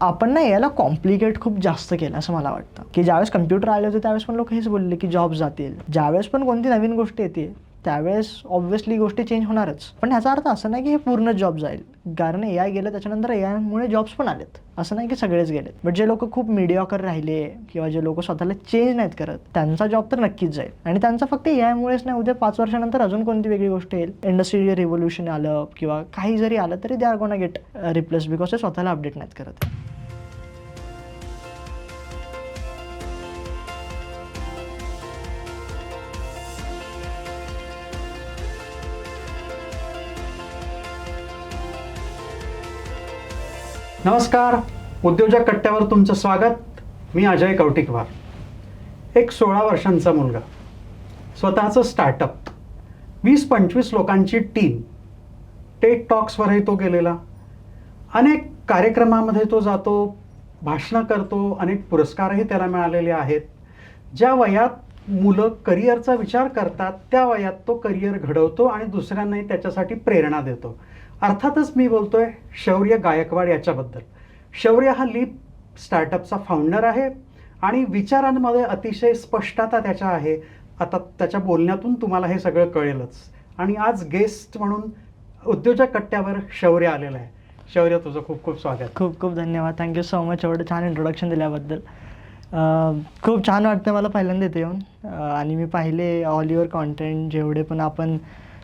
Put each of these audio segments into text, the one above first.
आपण ना याला कॉम्प्लिकेट खूप जास्त केलं असं मला वाटतं, की ज्यावेळेस कम्प्युटर आले होते त्यावेळेस पण लोक हेच बोलले की जॉब जातील. ज्यावेळेस पण कोणती नवीन गोष्ट येते त्यावेळेस ऑब्व्हियसली गोष्टी चेंज होणारच. पण ह्याचा अर्थ असं नाही की हे पूर्ण जॉब जाईल, कारण AI गेलं त्याच्यानंतर AI मुळे जॉब्स पण आलेत. असं नाही की सगळेच गेलेत, बट जे लोक खूप मीडिओकर राहिले किंवा जे लोक स्वतःला चेंज नाहीत करत त्यांचा जॉब तर नक्कीच जाईल. आणि त्यांचा फक्त AI मुळेच नाही, उद्या 5 वर्षानंतर अजून कोणती वेगळी गोष्ट येईल, इंडस्ट्रियल रिव्होल्युशन आलं किंवा काही जरी आलं तरी दे are gonna get replace because ते स्वतःला अपडेट नाहीत करत. नमस्कार. उद्योजक कट्ट्यावर तुमचं स्वागत. मी अजय कवटिकवार. एक 16 वर्षांचा मुलगा, स्वतःचं स्टार्टअप, 20-25 लोकांची टीम, टेड टॉक्सवरही तो गेलेला, अनेक कार्यक्रमामध्ये तो जातो, भाषणं करतो, अनेक पुरस्कारही त्याला मिळालेले आहेत. ज्या वयात मुलं करिअरचा विचार करतात त्या वयात तो करिअर घडवतो आणि दुसऱ्यांनाही त्याच्यासाठी प्रेरणा देतो. अर्थातच मी बोलतोय शौर्य गायकवाड याच्याबद्दल. शौर्य हा लीप स्टार्टअपचा फाउंडर आहे आणि विचारांमध्ये अतिशय स्पष्टता त्याच्या आहे. आता त्याच्या बोलण्यातून तुम्हाला हे सगळं कळेलच. आणि आज गेस्ट म्हणून उद्योजक कट्ट्यावर शौर्य आलेला आहे. शौर्य, तुझं खूप खूप स्वागत. खूप खूप धन्यवाद. थँक्यू सो मच एवढं छान इंट्रोडक्शन दिल्याबद्दल. खूप छान वाटतं मला पहिल्यांदा इथे येऊन. आणि मी पाहिले ऑल युअर कॉन्टेंट, जेवढे पण आपण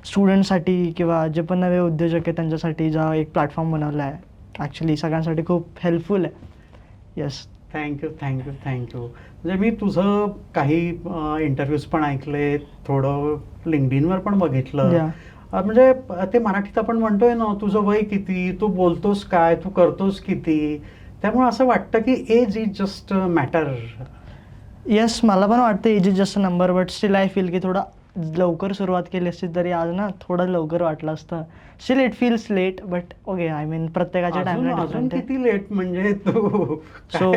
स्टुडंटसाठी किंवा जे पण नवे उद्योजक आहेत त्यांच्यासाठी जो एक प्लॅटफॉर्म बनवला आहे, ॲक्च्युली सगळ्यांसाठी खूप हेल्पफुल आहे. Yes, thank you thank you thank you. म्हणजे मी तुझं काही इंटरव्ह्यूज पण ऐकले, थोडं लिंक्डइनवर पण बघितलं. या म्हणजे ते मराठीत आपण म्हणतोय ना, तुझं वय किती, तू बोलतोस काय, तू करतोस किती. त्यामुळे असं वाटतं की age is just matter. Yes, मला पण वाटतं age is just a number, but still I feel की थोडा लवकर सुरुवात केली असती तरी आज ना थोडं लवकर वाटलं असतं. Still it feels late, but okay, I mean प्रत्येकाच्या अजून टाइमला अजून डिफरंट आहे. किती लेट? म्हणजे तू सो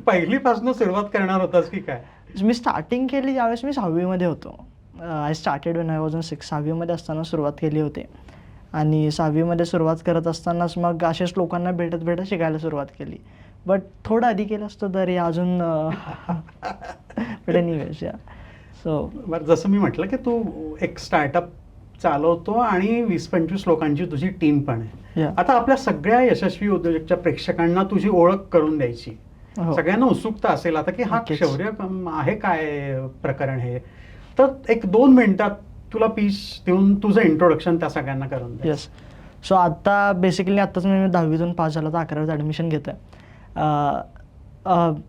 पहिलीपासून सुरुवात करणार होतास की काय? मी स्टार्टिंग केली ज्यावेळेस मी 6वीमध्ये होतो. I started Wien I was in 6. 6वीमध्ये असताना सुरुवात केली होती. आणि 6वीमध्ये सुरुवात करत असतानाच मग असेच लोकांना भेटत भेटत शिकायला सुरुवात केली. बट थोडं आधी केलं असतं तरी अजून बट एनिवेज या. सो बरं, जसं मी म्हटलं की तू एक स्टार्टअप चालवतो आणि 20-25 लोकांची तुझी टीम पण आहे. या. आता आपल्या सगळ्या यशस्वी उद्योजकच्या प्रेक्षकांना तुझी ओळख करून द्यायची. हो. सगळ्यांना उत्सुकता असेल आता की हा नक्कीच. शौर्य आहे काय प्रकरण हे. तर एक 2 मिनिटात तुला पीस देऊन तुझं इंट्रोडक्शन त्या सगळ्यांना करून दे. येस. सो आता बेसिकली आत्ताच मी 10वीतून पास झालो तर 11वीत ॲडमिशन घेतो आहे.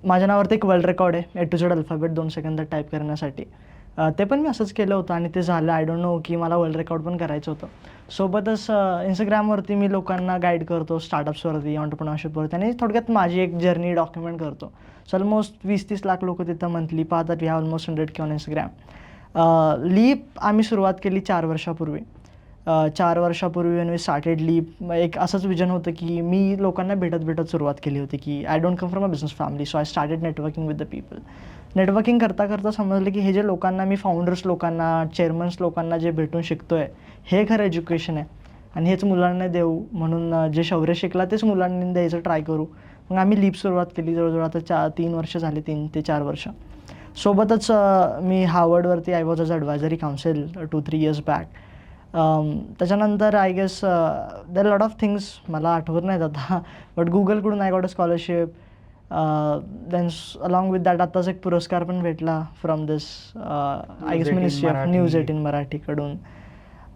माझ्या नावावरती एक वर्ल्ड रेकॉर्ड आहे, A to Z अल्फाबेट 2 सेकंदात टाईप करण्यासाठी. ते पण मी असंच केलं होतं आणि ते झालं. आय डोंट नो की मला वर्ल्ड रेकॉर्ड पण करायचं होतं. सोबतच इंस्टाग्रामवरती मी लोकांना गाईड करतो स्टार्टअप्सवरती, एंटरप्रेन्योरशिपवरती आणि थोडक्यात माझी एक जर्नी डॉक्युमेंट करतो. सो ऑलमोस्ट 20-30 लाख लोक तिथं मंथली पाहतात. We have almost 100K on Instagram. Leap आम्ही सुरुवात केली 4 वर्षापूर्वी. 4 वर्षापूर्वी वेन वी स्टार्टेड लीप, एक असंच विजन होतं की मी लोकांना भेटत भेटत सुरुवात केली होती की I don't come from a business family, so I started networking with the people. Networking करता करता समजलं की हे जे लोकांना मी फाउंडर्स लोकांना, चेअरमन्स लोकांना जे भेटून शिकतो आहे हे खरं एज्युकेशन आहे आणि हेच मुलांना देऊ. म्हणून जे शौर्य शिकला तेच मुलांनी द्यायचं ट्राय करू. मग आम्ही लीप सुरुवात केली. जवळजवळ आता 3 वर्ष झाली, 3 ते 4 वर्ष. सोबतच मी हार्वर्डवरती I was as advisory council 2-3 years back. त्याच्यानंतर I guess there lot of things मला आठवत नाहीत आता, बट गुगलकडून I got a scholarship. Then along with that आत्ताच एक पुरस्कार पण भेटला from this I guess ministry of news 18 मराठीकडून.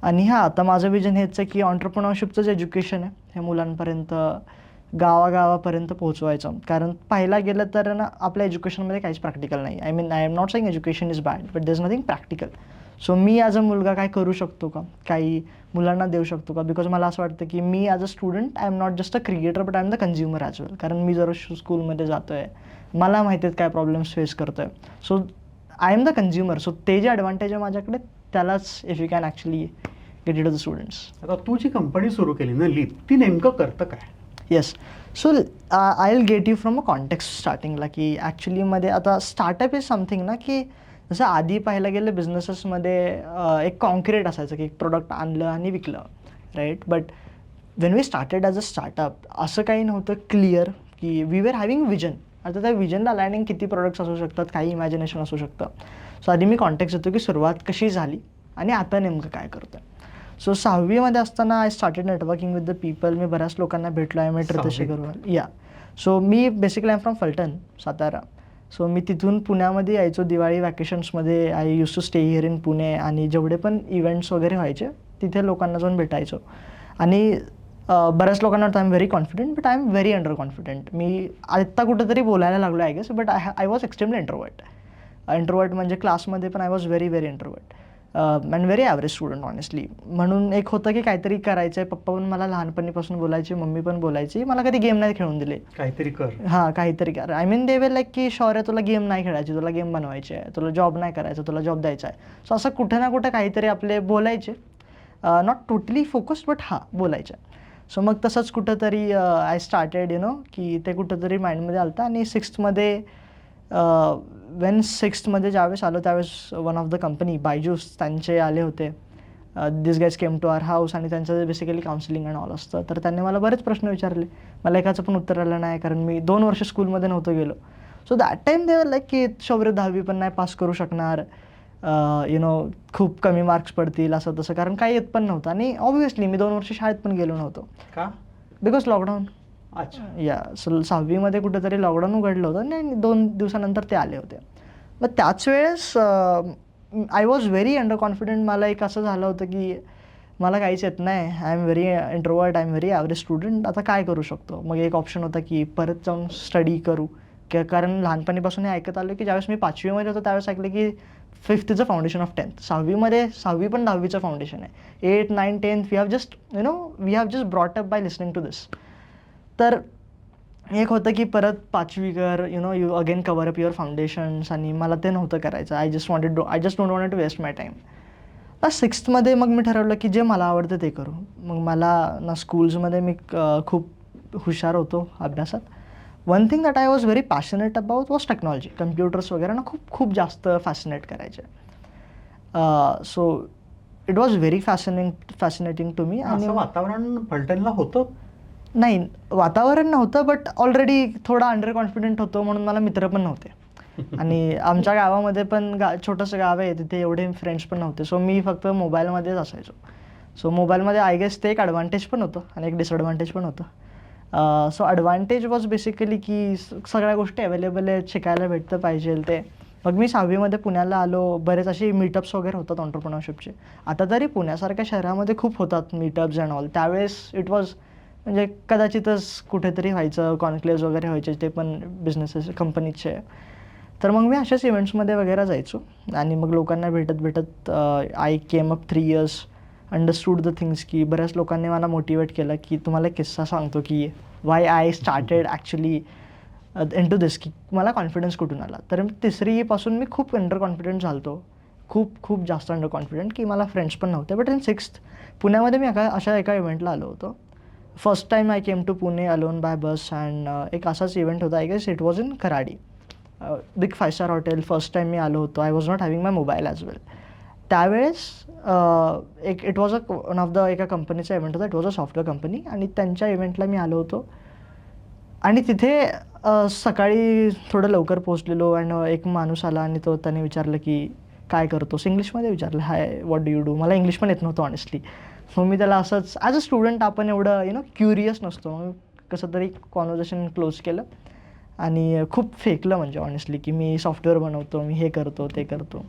आणि हां, आता माझं विजन हेच आहे की एंटरप्रेन्योरशिपचं जे एज्युकेशन आहे हे मुलांपर्यंत, गावागावापर्यंत पोहोचवायचं. कारण पाहायला गेलं तर ना आपल्या एज्युकेशनमध्ये काहीच प्रॅक्टिकल नाही. I mean I am not saying education is bad, but there is nothing practical. So me as अ मुलगा काय करू शकतो का, काही मुलांना देऊ शकतो का. बिकॉज मला असं वाटतं की मी as a student I am not just a creator but I am the consumer as well. कारण मी जर स्कूलमध्ये जातो आहे, मला माहिती आहेत काय प्रॉब्लेम्स फेस करतो आहे. So I am the consumer. So ते जे ॲडव्हान्टेज आहे माझ्याकडे त्यालाच if you can actually get it to the students. आता तू जी कंपनी सुरू केली ना लीप, ती नेमकं करतं काय? Yes. So I will get you from a context स्टार्टिंगला की ॲक्च्युलीमध्ये आता स्टार्टअप इज समथिंग ना की जसं आधी पाहायला गेलं बिझनेसेसमध्ये एक कॉन्क्रीट असायचं की एक प्रोडक्ट आणलं आणि विकलं, right. But when we started as a startup असं काही नव्हतं क्लिअर की वी वर हॅव्हिंग विजन. आता त्या विजनला अलाइनिंग किती प्रोडक्ट्स असू शकतात, काही इमॅजिनेशन असू शकतं. सो आधी मी कॉन्टॅक्ट देतो की सुरुवात कशी झाली आणि आता नेमकं काय करतो. सो 6वीमध्ये असताना I started networking with the people. मी बऱ्याच लोकांना भेटलो आहे. मी रितेश अग्रवाल. या सो मी basically I am from Phaltan, Satara. So मी तिथून पुण्यामध्ये यायचो दिवाळी वॅकेशन्समध्ये. I use to stay here in Pune आणि जेवढे पण इव्हेंट्स वगैरे व्हायचे तिथे लोकांना जाऊन भेटायचो. आणि बऱ्याच लोकांना वाटतं I am very confident, but I am very under confident. मी आत्ता कुठंतरी बोलायला लागलो I guess, but I was extremely introvert म्हणजे क्लासमध्ये पण I was very very introvert and very average student honestly. म्हणून एक होतं की काहीतरी करायचं आहे. पप्पा पण मला लहानपणीपासून बोलायची, मम्मी पण बोलायची, मला कधी गेम नाही खेळून दिले. काहीतरी कर. हां, काहीतरी कर. I mean they way like की शौर्य तुला गेम नाही खेळायची, तुला गेम बनवायची आहे, तुला जॉब नाही करायचा, तुला जॉब द्यायचा आहे. सो असं कुठे ना कुठे काहीतरी आपले बोलायचे. नॉट टोटली फोकस्ड, बट हां बोलायचे. सो मग तसंच कुठंतरी आय स्टार्टेड की ते कुठंतरी माइंडमध्ये आलं होतं. आणि 6thमध्ये वेन 6thमध्ये ज्यावेळेस आलो त्यावेळेस one of the company Byju's त्यांचे आले होते. This guys came to our house आणि त्यांचं बेसिकली काउन्सिलिंग अँड ऑल असतं. तर त्यांनी मला बरेच प्रश्न विचारले. मला एकाचं पण उत्तर आलं नाही कारण मी 2 वर्ष स्कूलमध्ये नव्हतो गेलो. सो दॅट टाईम दे वर लाईक की शौर्य 10वी पण नाही पास करू शकणार, खूप कमी मार्क्स पडतील असं तसं, कारण काही येत पण नव्हतं. आणि ऑब्व्हियसली मी 2 वर्ष शाळेत पण गेलो नव्हतो. का? Because lockdown. अच्छा. या सो 6वीमध्ये कुठेतरी लॉकडाऊन उघडलं होतं आणि 2 दिवसानंतर ते आले होते. मग त्याच वेळेस I was very under confident. मला एक असं झालं होतं की मला काहीच येत नाही, I am very introvert, I am very average student. आता काय करू शकतो. मग एक ऑप्शन होता की परत जाऊन स्टडी करू, कारण लहानपणीपासून हे ऐकत आलो की ज्यावेळेस मी 5वीमध्ये होतो त्यावेळेस ऐकलं की 5th is a foundation of 10th. 6वी पण 10वीचं फाउंडेशन आहे. 8th, 9th, 10th we have just brought up by listening to this. तर एक होतं की परत 5वी कर, you again cover up your foundations, आणि मला ते नव्हतं करायचं. I just don't want to waste my time. 6thमध्ये मग मी ठरवलं की जे मला आवडतं ते करू. मग मला ना स्कूल्समध्ये मी खूप हुशार होतो अभ्यासात. One thing that I was very passionate about was technology. Computers वगैरे ना खूप खूप जास्त फॅसिनेट करायचे. So it was very fascinating to me. आणि असं वातावरण फलटणला होतं? नाही, वातावरण नव्हतं, बट ऑलरेडी थोडा अंडर कॉन्फिडंट होतो म्हणून मला मित्र पण नव्हते. आणि आमच्या गावामध्ये पण छोटंसं गाव आहे, तिथे एवढे फ्रेंड्स पण नव्हते. सो मी फक्त मोबाईलमध्येच असायचो. सो मोबाईलमध्ये आय गेस ते एक ॲडव्हान्टेज पण होतं आणि एक डिसॲडव्हान्टेज पण होतं. सो ॲडव्हान्टेज वॉज बेसिकली की सगळ्या गोष्टी अवेलेबल आहेत, शिकायला भेटतं पाहिजे ते. मग मी 6वीमध्ये पुण्याला आलो. बरेच असे मीटअप्स वगैरे होतात ऑन्टरप्रिनरशिपचे. आता तरी पुण्यासारख्या शहरामध्ये खूप होतात मीटअप्स अँड ऑल. त्यावेळेस इट वॉज म्हणजे कदाचितच कुठेतरी व्हायचं, कॉन्क्लेव्ज वगैरे व्हायचे, ते पण बिझनेसेस कंपनीचे. तर मग मी अशाच इव्हेंट्समध्ये वगैरे जायचो आणि मग लोकांना भेटत I came up 3 years, understood the things. की बऱ्याच लोकांनी मला मोटिवेट केलं की तुम्हाला एक किस्सा सांगतो की why I started actually into this, की मला कॉन्फिडन्स कुठून आला. तर 3रीपासून मी खूप अंडर कॉन्फिडंट झालो होतो, खूप जास्त अंडर कॉन्फिडंट, की मला फ्रेंड्स पण नव्हते. बट इन 6th पुण्यामध्ये मी अशा एका इव्हेंटला आलो होतो. First time I came to Pune alone by bus. And एक असाच इव्हेंट होता, I guess it was in Kharadi, big 5-star hotel. First time मी आलो होतो. I was not having my mobile as well. त्यावेळेस it was one of the एका कंपनीचा event होता. It was a software company आणि त्यांच्या इव्हेंटला मी आलो होतो. आणि तिथे सकाळी थोडं लवकर पोहोचलेलो अँड एक माणूस आला आणि त्याने विचारलं की काय करतोस, इंग्लिशमध्ये विचारलं, hi what do you do. मला इंग्लिश पण येत नव्हतं ऑनेस्टली. मग मी त्याला असंच ॲज अ स्टुडंट आपण एवढं क्युरियस नसतो, मग कसं तरी कॉन्व्हर्सेशन क्लोज केलं आणि खूप फेकलं म्हणजे ऑनेस्टली की मी सॉफ्टवेअर बनवतो, मी हे करतो ते करतो.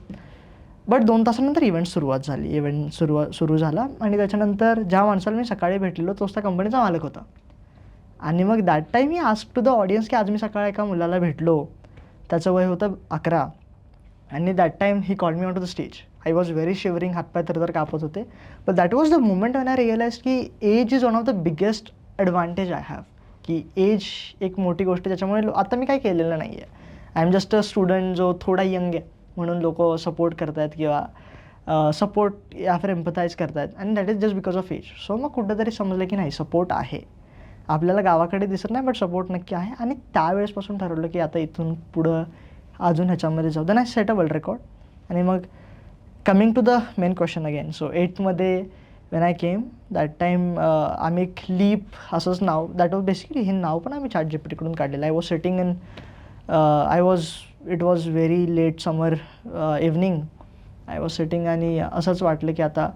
बट 2 तासानंतर इव्हेंट सुरू झाला आणि त्याच्यानंतर ज्या माणसाला मी सकाळी भेटलेलो तोच त्या कंपनीचा मालक होता. आणि मग दॅट टाईम मी आस्क टू द ऑडियन्स की आज मी सकाळी एका मुलाला भेटलो, त्याचं वय होतं 11, आणि that time he called me onto the stage. I was very shivering, हातपाय तर कापत होते. But that was the moment when I realize की age is one of the biggest advantage I have. की एज एक मोठी गोष्ट, त्याच्यामुळे आता मी काही केलेलं नाही आहे. I am just a student जो थोडा यंग आहे म्हणून लोक सपोर्ट करत आहेत किंवा सपोर्ट या फिर एम्पथाईज करत आहेत, आणि that is just because of age. So मग कुठंतरी समजलं की नाही, सपोर्ट आहे. आपल्याला गावाकडे दिसत नाही बट सपोर्ट नक्की आहे. आणि त्यावेळेसपासून ठरवलं की आता इथून पुढं अजून ह्याच्यामध्ये जाऊ. Then I set a world record. आणि मग coming to the main question again. So 8thमध्ये when I came that time आम्ही एक लीप असंच नाव, दॅट वॉज बेसिकली हे नाव पण आम्ही ChatGPTकडून काढलेलं. I was sitting in it was very late summer evening. I was sitting आणि असंच वाटलं की आता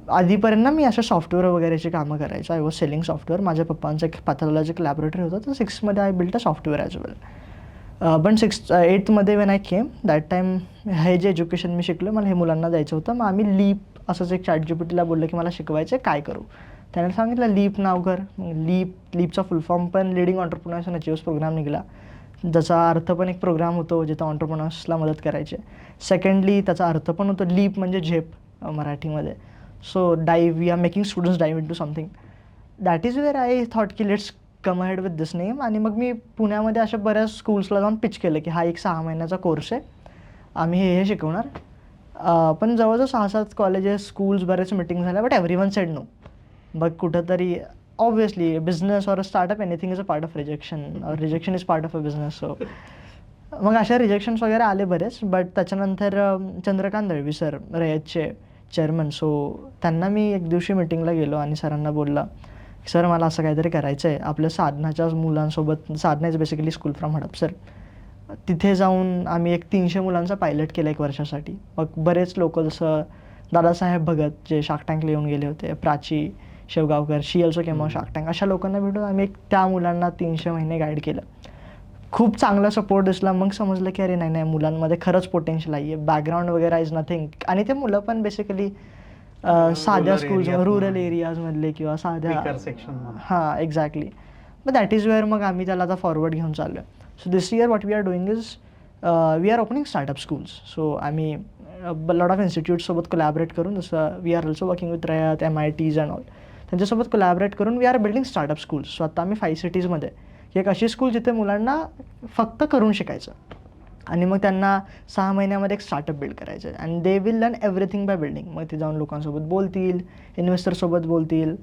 आधीपर्यंत ना मी अशा सॉफ्टवेअर वगैरेची कामं करायचो. I was selling software. माझ्या पप्पांचं एक पॅथॉलॉजिकल लॅबोरेटरी होतं, तर 6th I built a software as well. पण 8th when I came that time हे जे एज्युकेशन मी शिकलो मला हे मुलांना द्यायचं होतं. मग आम्ही लीप असंच एक ChatGPTला बोललं की मला शिकवायचं आहे, काय करू. त्याने सांगितलं लीप नाव कर. लीपचा फुल फॉर्म पण leading entrepreneurs and achievers programme निघाला, ज्याचा अर्थ पण एक प्रोग्राम होतो जिथं ऑन्टरप्रिनर्सला मदत करायची. सेकंडली त्याचा अर्थ पण होतो लीप म्हणजे झेप मराठीमध्ये. So we are making students dive into something. That is where I thought की let's come ahead with this name. आणि मग मी पुण्यामध्ये अशा बऱ्याच स्कूल्सला जाऊन पिच केलं की हा एक 6 महिन्याचा कोर्स आहे, आम्ही हे शिकवणार. पण जवळजवळ 6-7 कॉलेजेस, स्कूल्स, बरेच मिटिंग झाल्या, but everyone said no. मग कुठंतरी obviously business or a startup anything is a part of rejection, rejection is part of a business. So मग अशा रिजेक्शन्स वगैरे आले बरेच. बट त्याच्यानंतर चंद्रकांत दळवी सर रयतचे चेअरमन, सो त्यांना मी एक दिवशी मिटिंगला गेलो आणि सरांना बोलला, सर मला असं काहीतरी करायचं आहे. आपल्या साधनाच्या मुलांसोबत, Sadhana is basically school from Hadapsar, तिथे जाऊन आम्ही एक 300 मुलांचा पायलट केला 1 वर्षासाठी. मग बरेच लोक जसं दादासाहेब भगत जे शार्क टँकला येऊन गेले होते, Prachi Shevgaonkar, she also came on shark tank, अशा लोकांना भेटून आम्ही त्या मुलांना 300 महिने गाईड केलं. खूप चांगला सपोर्ट दिसला. मग समजलं की अरे नाही मुलांमध्ये खरंच पोटेन्शियल आहे, बॅकग्राऊंड वगैरे इज नथिंग. आणि ते मुलं पण बेसिकली साध्या स्कूल्स, रुरल एरियाजमधले किंवा साध्या सेक्शन. हां, एक्झॅक्टली. मग दॅट इज वेअर मग आम्ही त्याला आता फॉरवर्ड घेऊन चाललो आहे. So this year what we are doing is we are opening startup schools. So आम्ही लॉट ऑफ इन्स्टिट्यूटसोबत कोलॅबरेट करून, जसं we are also working with Rayat, MITs and all, त्यांच्यासोबत कोलॅबरेट करून we are building startup schools. So आता आम्ही 5 सिटीजमध्ये एक अशी स्कूल जिथे मुलांना फक्त करून शिकायचं आणि मग त्यांना 6 महिन्यामध्ये एक स्टार्टअप बिल्ड करायचं आहे. And they will learn everything by building. मग ते जाऊन लोकांसोबत बोलतील, इन्व्हेस्टरसोबत बोलतील,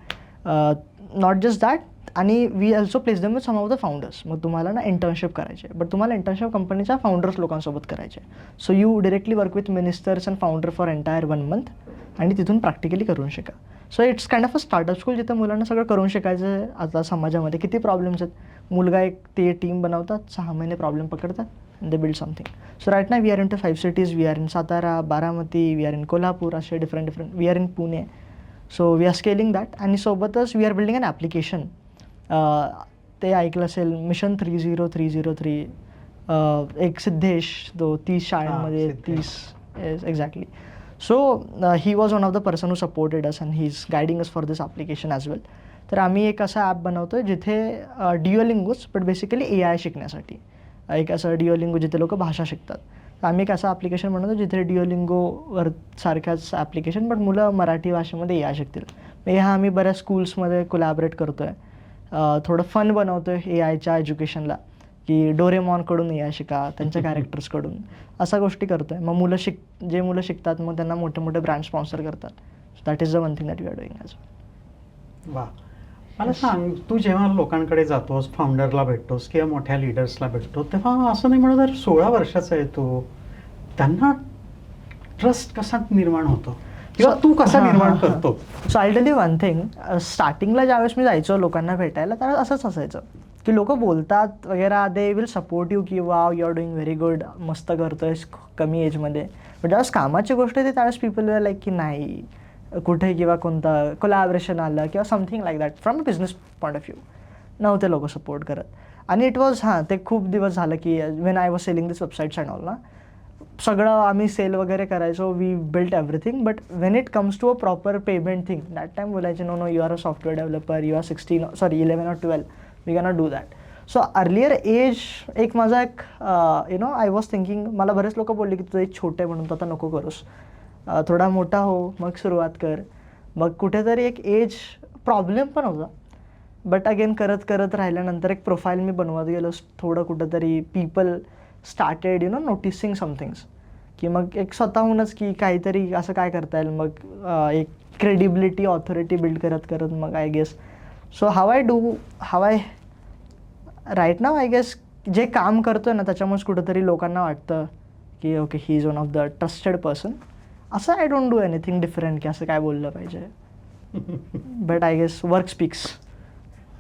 नॉट जस्ट दॅट. आणि we also place them with some of the founders. मग तुम्हाला ना इंटर्नशिप करायची आहे, बट तुम्हाला इंटर्नशिप कंपनीच्या फाउंडर्स लोकांसोबत करायचे आहे. So you directly work with ministers and founder for entire 1 month आणि तिथून प्रॅक्टिकली करून शिका. So it's kind of a startup school जिथं मुलांना सगळं करून शिकायचं आहे. आता समाजामध्ये किती प्रॉब्लेम्स आहेत. मुलगा एक ते टीम बनवतात, 6 महिने प्रॉब्लेम पकडतात, they build something. So right now we are into 5 cities. We are in Satara, Baramati, we are in Kolhapur, असे different we are in Pune. So we are scaling that. आणि सोबतच we are building an application. ते ऐकलं असेल mission 30303. एक सिद्धेश, 30 शाळांमध्ये 30 exactly. So he was one of the person who supported us and he is guiding us for this application as well. तर आम्ही एक असा ॲप बनवतो आहे जिथे डिओलिंगोज, बट बेसिकली AI शिकण्यासाठी एक असं डिओलिंगो जिथे लोक भाषा शिकतात. तर आम्ही एक असं ॲप्लिकेशन बनवतो जिथे डिओलिंगोवर सारख्याच ॲप्लिकेशन, बट मुलं मराठी भाषेमध्ये AI शिकतील. ह्या आम्ही बऱ्याच स्कूल्समध्ये कोलॅबरेट करतो आहे. थोडं फन बनवतो आहे AIच्या एज्युकेशनला, की डोरेमॉनकडून AI शिका, त्यांच्या कॅरेक्टर्सकडून अशा गोष्टी करतो आहे. मग जे मुलं शिकतात मग त्यांना मोठे मोठे ब्रँड स्पॉन्सर करतात. So that is the one thing that we are doing as well. वा, मला सांग, तू जेव्हा लोकांकडे जातोस, फाउंडरला भेटतोस किंवा मोठ्या लिडर्सला भेटतो, तेव्हा असं नाही म्हणत 16 वर्षाचा आहे तू, त्यांना ट्रस्ट कसा निर्माण होतो किंवा तू कसा निर्माण करतो? So I tell you one thing. स्टार्टिंगला ज्यावेळेस मी जायचो लोकांना भेटायला त्यावेळेस असंच असायचं की लोक बोलतात वगैरे, दे विल सपोर्ट यू की wow you are doing very good, मस्त करतोयस कमी एजमध्ये. बट ज्यावेळेस कामाची गोष्ट येते त्यावेळेस पीपल वर लाईक की नाही, कुठे किंवा कोणता कोलॅबरेशन आलं किंवा something like that from a business point of view नव्हते लोक सपोर्ट करत. आणि इट वॉज ते खूप दिवस झालं की when I was selling this websites and all ना, सगळं आम्ही सेल वगैरे करायचो, we built everything. But when it comes to a proper payment thing, that time बोलायचे no you are a software developer, you are 11 or 12, we cannot do that. So earlier age एक माझा एक I was thinking, मला बरेच लोक बोलले की तुझं एक छोटे म्हणून आता नको करूस, थोडा मोठा हो मग सुरुवात कर. मग कुठेतरी एक एज प्रॉब्लेम पण होता. बट अगेन करत राहिल्यानंतर एक प्रोफाईल मी बनवत गेलो. थोडं कुठंतरी पीपल स्टार्टेड नोटिसिंग समथिंग्स, की मग एक स्वतःहूनच की काहीतरी असं काय करता येईल. मग एक क्रेडिबिलिटी, ऑथॉरिटी बिल्ड करत मग I guess so how I right now I guess जे काम करतोय ना त्याच्यामुळेच कुठंतरी लोकांना वाटतं की okay he is one of the trusted person. असं I don't do anything different की असं काय बोललं पाहिजे. But I guess work speaks.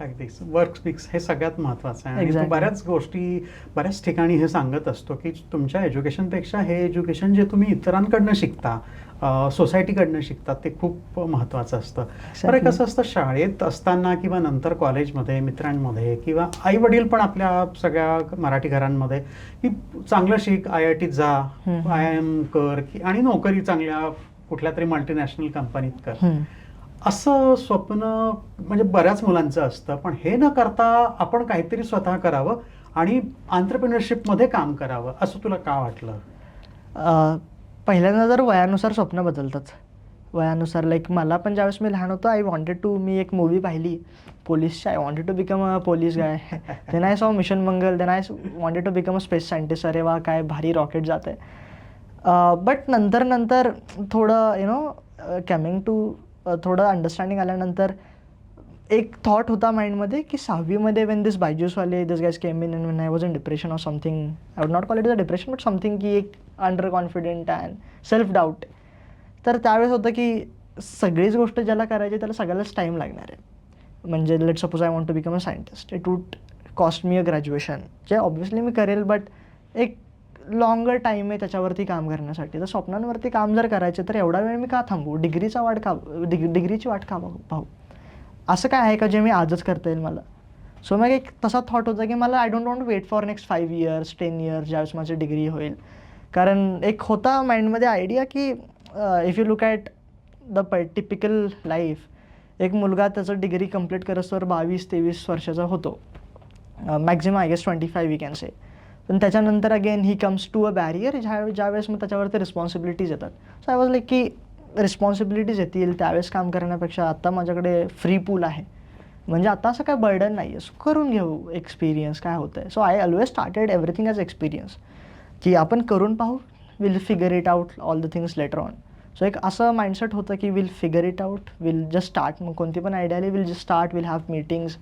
अगदीच वर्क स्पीक्स हे सगळ्यात महत्त्वाचं आहे. आणि तू Exactly. बऱ्याच गोष्टी बऱ्याच ठिकाणी हे सांगत असतो की तुमच्या एज्युकेशनपेक्षा हे एज्युकेशन जे तुम्ही इतरांकडनं शिकता, सोसायटीकडनं शिकता, ते खूप महत्त्वाचं असतं. बरं, कसं असतं शाळेत असताना किंवा नंतर कॉलेजमध्ये मित्रांमध्ये किंवा आई वडील पण आपल्या सगळ्या मराठी घरांमध्ये की चांगलं शिक, IIT जा, IIM कर आणि नोकरी चांगल्या कुठल्या तरी मल्टीनॅशनल कंपनीत कर, असं स्वप्न म्हणजे बऱ्याच मुलांचं असतं. पण हे न करता आपण काहीतरी स्वतः करावं आणि एंटरप्रेन्योरशिपमध्ये काम करावं, असं तुला का वाटलं? पहिल्यांदा जर वयानुसार स्वप्न बदलतात. वयानुसार लाईक मला पण ज्यावेळेस मी लहान होतो मी एक मूवी पाहिली पोलीसची. I wanted to become a police guy. Then I saw Mission Mangal. Then I wanted to become a space scientist. अरे वा काय भारी रॉकेट जात आहे. बट नंतर थोडं कॅमिंग टू थोडं अंडरस्टँडिंग आल्यानंतर एक थॉट होता माइंडमध्ये की 6वीमध्ये वेन दिस बायजूसवाले this guys came in and I was in depression or something. I would not call it a depression but something की एक under confident and self doubt. तर त्यावेळेस होतं की सगळीच गोष्ट ज्याला करायची त्याला सगळ्यालाच टाईम लागणार आहे. म्हणजे let suppose I want to become a scientist. It would cost me a graduation जे ऑब्व्हियसली मी करेल बट एक लॉंगर टाईम आहे त्याच्यावरती काम करण्यासाठी. तर स्वप्नांवरती काम जर करायचं तर एवढा वेळ मी का थांबू? डिग्रीची वाट का पाहू? असं काय आहे का जे मी आजच करता येईल मला? सो मग एक तसा थॉट होता की मला I don't want wait for next 5 years 10 years ज्यावेळेस माझी डिग्री होईल. कारण एक होता माइंडमध्ये आयडिया की if you look at the typical life, एक मुलगा त्याचं डिग्री कंप्लीट करस्तोवर 22-23 वर्षाचा होतो. Maximum I guess 25 we can say. पण त्याच्यानंतर again he comes to a barrier ज्यावेळेस मग त्याच्यावरती रिस्पॉन्सिबिलिटीज येतात. सो आय वॉज लाईक की रिस्पॉन्सिबिलिटीज येतील त्यावेळेस काम करण्यापेक्षा आता माझ्याकडे फ्री पूल आहे, म्हणजे आता असं काय बर्डन नाही आहे, सो करून घेऊ एक्सपिरियन्स काय होतं आहे. So I always started everything as experience की आपण करून पाहू, will figure it out all the things later on. So एक असं माइंडसेट होतं की will figure it out, will just start. मग कोणती पण आयडिया आली will just start, will have meetings,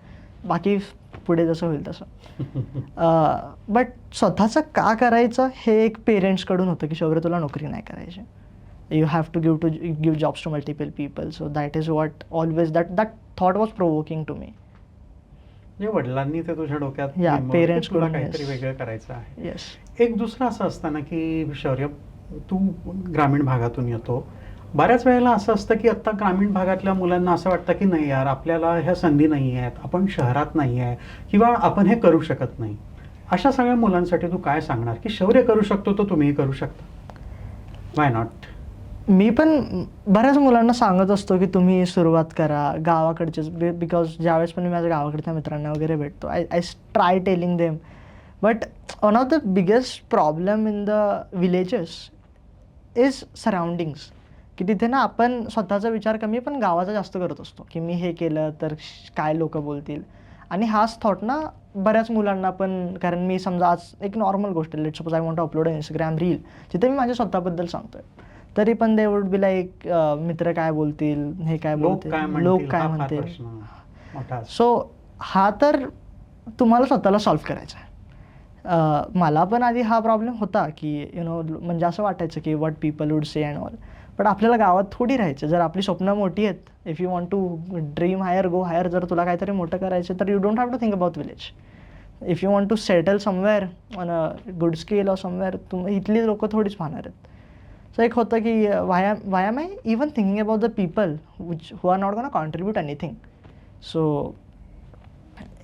बाकी पुढे जसं होईल तसं. बट स्वतःचं का करायचं हे एक पेरेंट्सकडून होतं की शौर्य तुला नोकरी नाही करायची, you have to give jobs to multiple people. So that is what always that thought was provoking to me. म्हणजे वडिलांनी ते तुझ्या डोक्यात Yeah, नेमवलं की parents तुला कडून, काहीतरी yes. वेगळं करायचं आहे. Yes. एक दुसरं असं असतं ना की शौर्य, तू ग्रामीण भागातून येतो. बऱ्याच वेळेला असं असतं की आत्ता ग्रामीण भागातल्या मुलांना असं वाटतं की नाही यार, आपल्याला ह्या संधी नाही आहेत, आपण शहरात नाही आहे किंवा आपण हे करू शकत नाही. अशा सगळ्या मुलांसाठी तू काय सांगणार की शौर्य करू शकतो तर तुम्ही करू शकता, वाय नॉट? मी पण बऱ्याच मुलांना सांगत असतो की तुम्ही सुरुवात करा गावाकडचेच, बिकॉज ज्यावेळेस पण मी माझ्या गावाकडच्या मित्रांना वगैरे भेटतो I try telling them. But one of the biggest problem in the villages is surroundings. की तिथे ना आपण स्वतःचा विचार कमी पण गावाचा जास्त करत असतो की मी हे केलं तर काय लोक बोलतील. आणि हाच थॉट ना बऱ्याच मुलांना पण, कारण मी समजा आज एक नॉर्मल गोष्ट let suppose I want to upload Instagram reel, जिथे मी माझ्या स्वतःबद्दल सांगतोय, तरी पण दे वुड बी लाईक मित्र काय बोलतील, हे काय बोलतील, लोक काय म्हणतील. सो हा तर तुम्हाला स्वतःला सॉल्व्ह करायचा आहे. मला पण आधी हा प्रॉब्लेम होता की म्हणजे असं वाटायचं की what people would say and all. पण आपल्याला गावात थोडी राहायचं. जर आपली स्वप्न मोठी आहेत, if you want to dream higher go higher, जर तुला काहीतरी मोठं करायचं तर you don't have to think about village. If you want to settle somewhere on a good scale or somewhere, इथली लोकं थोडीच पाहणार आहेत. सो एक होतं की why am I even thinking about the people who are not gonna contribute anything. So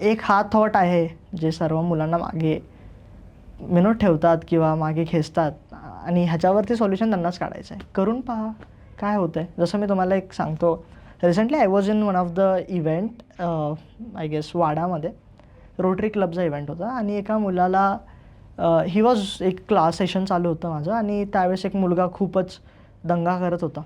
एक हा थॉट आहे जे सर्व मुलांना मागे ठेवतात किंवा मागे खेचतात आणि ह्याच्यावरती सोल्युशन त्यांनाच काढायचं आहे. करून पहा काय होतं आहे. जसं मी तुम्हाला एक सांगतो, recently I was in one of the event I guess वाडामध्ये, रोटरी क्लबचा इव्हेंट होता. आणि एका मुलाला ही वॉज एक क्लास सेशन चालू होतं माझं, आणि त्यावेळेस एक मुलगा खूपच दंगा करत होता.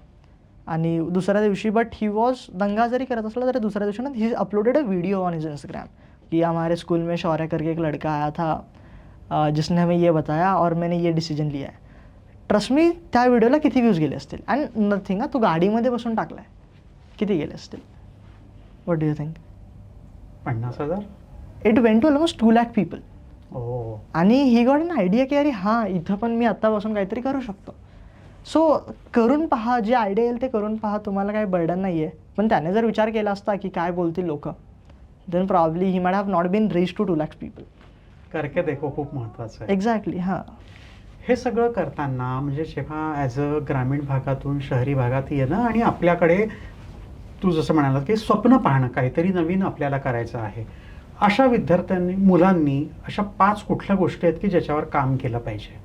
आणि दुसऱ्या दिवशी दंगा जरी करत असला तरी दुसऱ्या दिवशी ना he uploaded a video on his Instagram कि हमारे स्कूल में शौर्य करके एक लड़का आया था जिसने हमें ये बताया और मैंने ये डिसिजन लिया है. ट्रस्ट मी त्या व्हिडिओला किती व्ह्यूज गेले असतील. अँड नथिंग, तू गाडीमध्ये बसून टाकला आहे, किती गेले असतील? What do you think? 50,000? It went to almost 2 lakh people. Oh. आणि ही गॉट एन आयडिया की अरे हां, इथं पण मी आत्ता बसून काहीतरी करू शकतो. सो करून पहा, जे आयडिया येईल ते करून पहा, तुम्हाला काही बर्डन नाही आहे. पण त्याने जर विचार केला असता की काय बोलतील लोक, then probably he might have not been reach to 2 lakhs people. करके देखो खूप महत्त्वाचं आहे. एक्झॅक्टली. हां. हे सगळं करताना म्हणजे जेव्हा ॲज अ ग्रामीण भागातून शहरी भागात येणं आणि आपल्याकडे तू जसं म्हणाला की स्वप्न पाहणं, काहीतरी नवीन आपल्याला करायचं आहे, अशा विद्यार्थ्यांनी, मुलांनी अशा 5 कुठल्या गोष्टी आहेत की ज्याच्यावर काम केलं पाहिजे,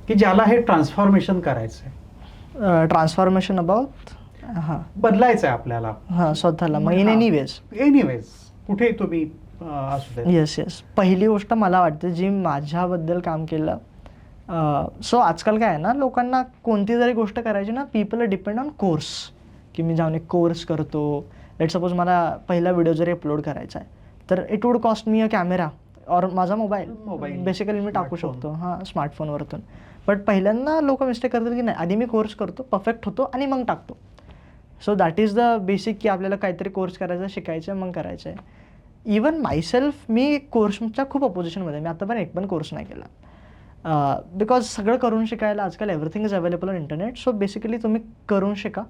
की ज्याला हे ट्रान्सफॉर्मेशन करायचं आहे, ट्रान्सफॉर्मेशन अबाउट. हां. बदलायचं आहे आपल्याला हां, स्वतःला. मग इन एनीवेज. एनिवेज कुठे तुम्ही असू दे. Yes yes. पहिली गोष्ट मला वाटते जी माझ्याबद्दल काम केलं. सो आजकाल काय आहे ना, लोकांना कोणती जरी गोष्ट करायची ना, पीपल डिपेंड ऑन कोर्स, की मी जाऊन एक कोर्स करतो. लेट सपोज मला पहिला व्हिडिओ जरी अपलोड करायचा आहे तर it would cost me a camera और माझा मोबाईल बेसिकली मी टाकू शकतो हां स्मार्टफोनवरतून. बट पहिल्यांदा लोक मिस्टेक करतात की नाही, आधी मी कोर्स करतो, परफेक्ट होतो आणि मग टाकतो. So that is the basic, की आपल्याला काहीतरी कोर्स करायचा, शिकायचं आहे, मग करायचं आहे. इवन मायसेल्फ मी कोर्सच्या खूप अपोजिशनमध्ये, मी आता पण एक पण कोर्स नाही केला. बिकॉज सगळं करून शिकायला आजकाल everything is available on internet. So basically तुम्ही करून शिका,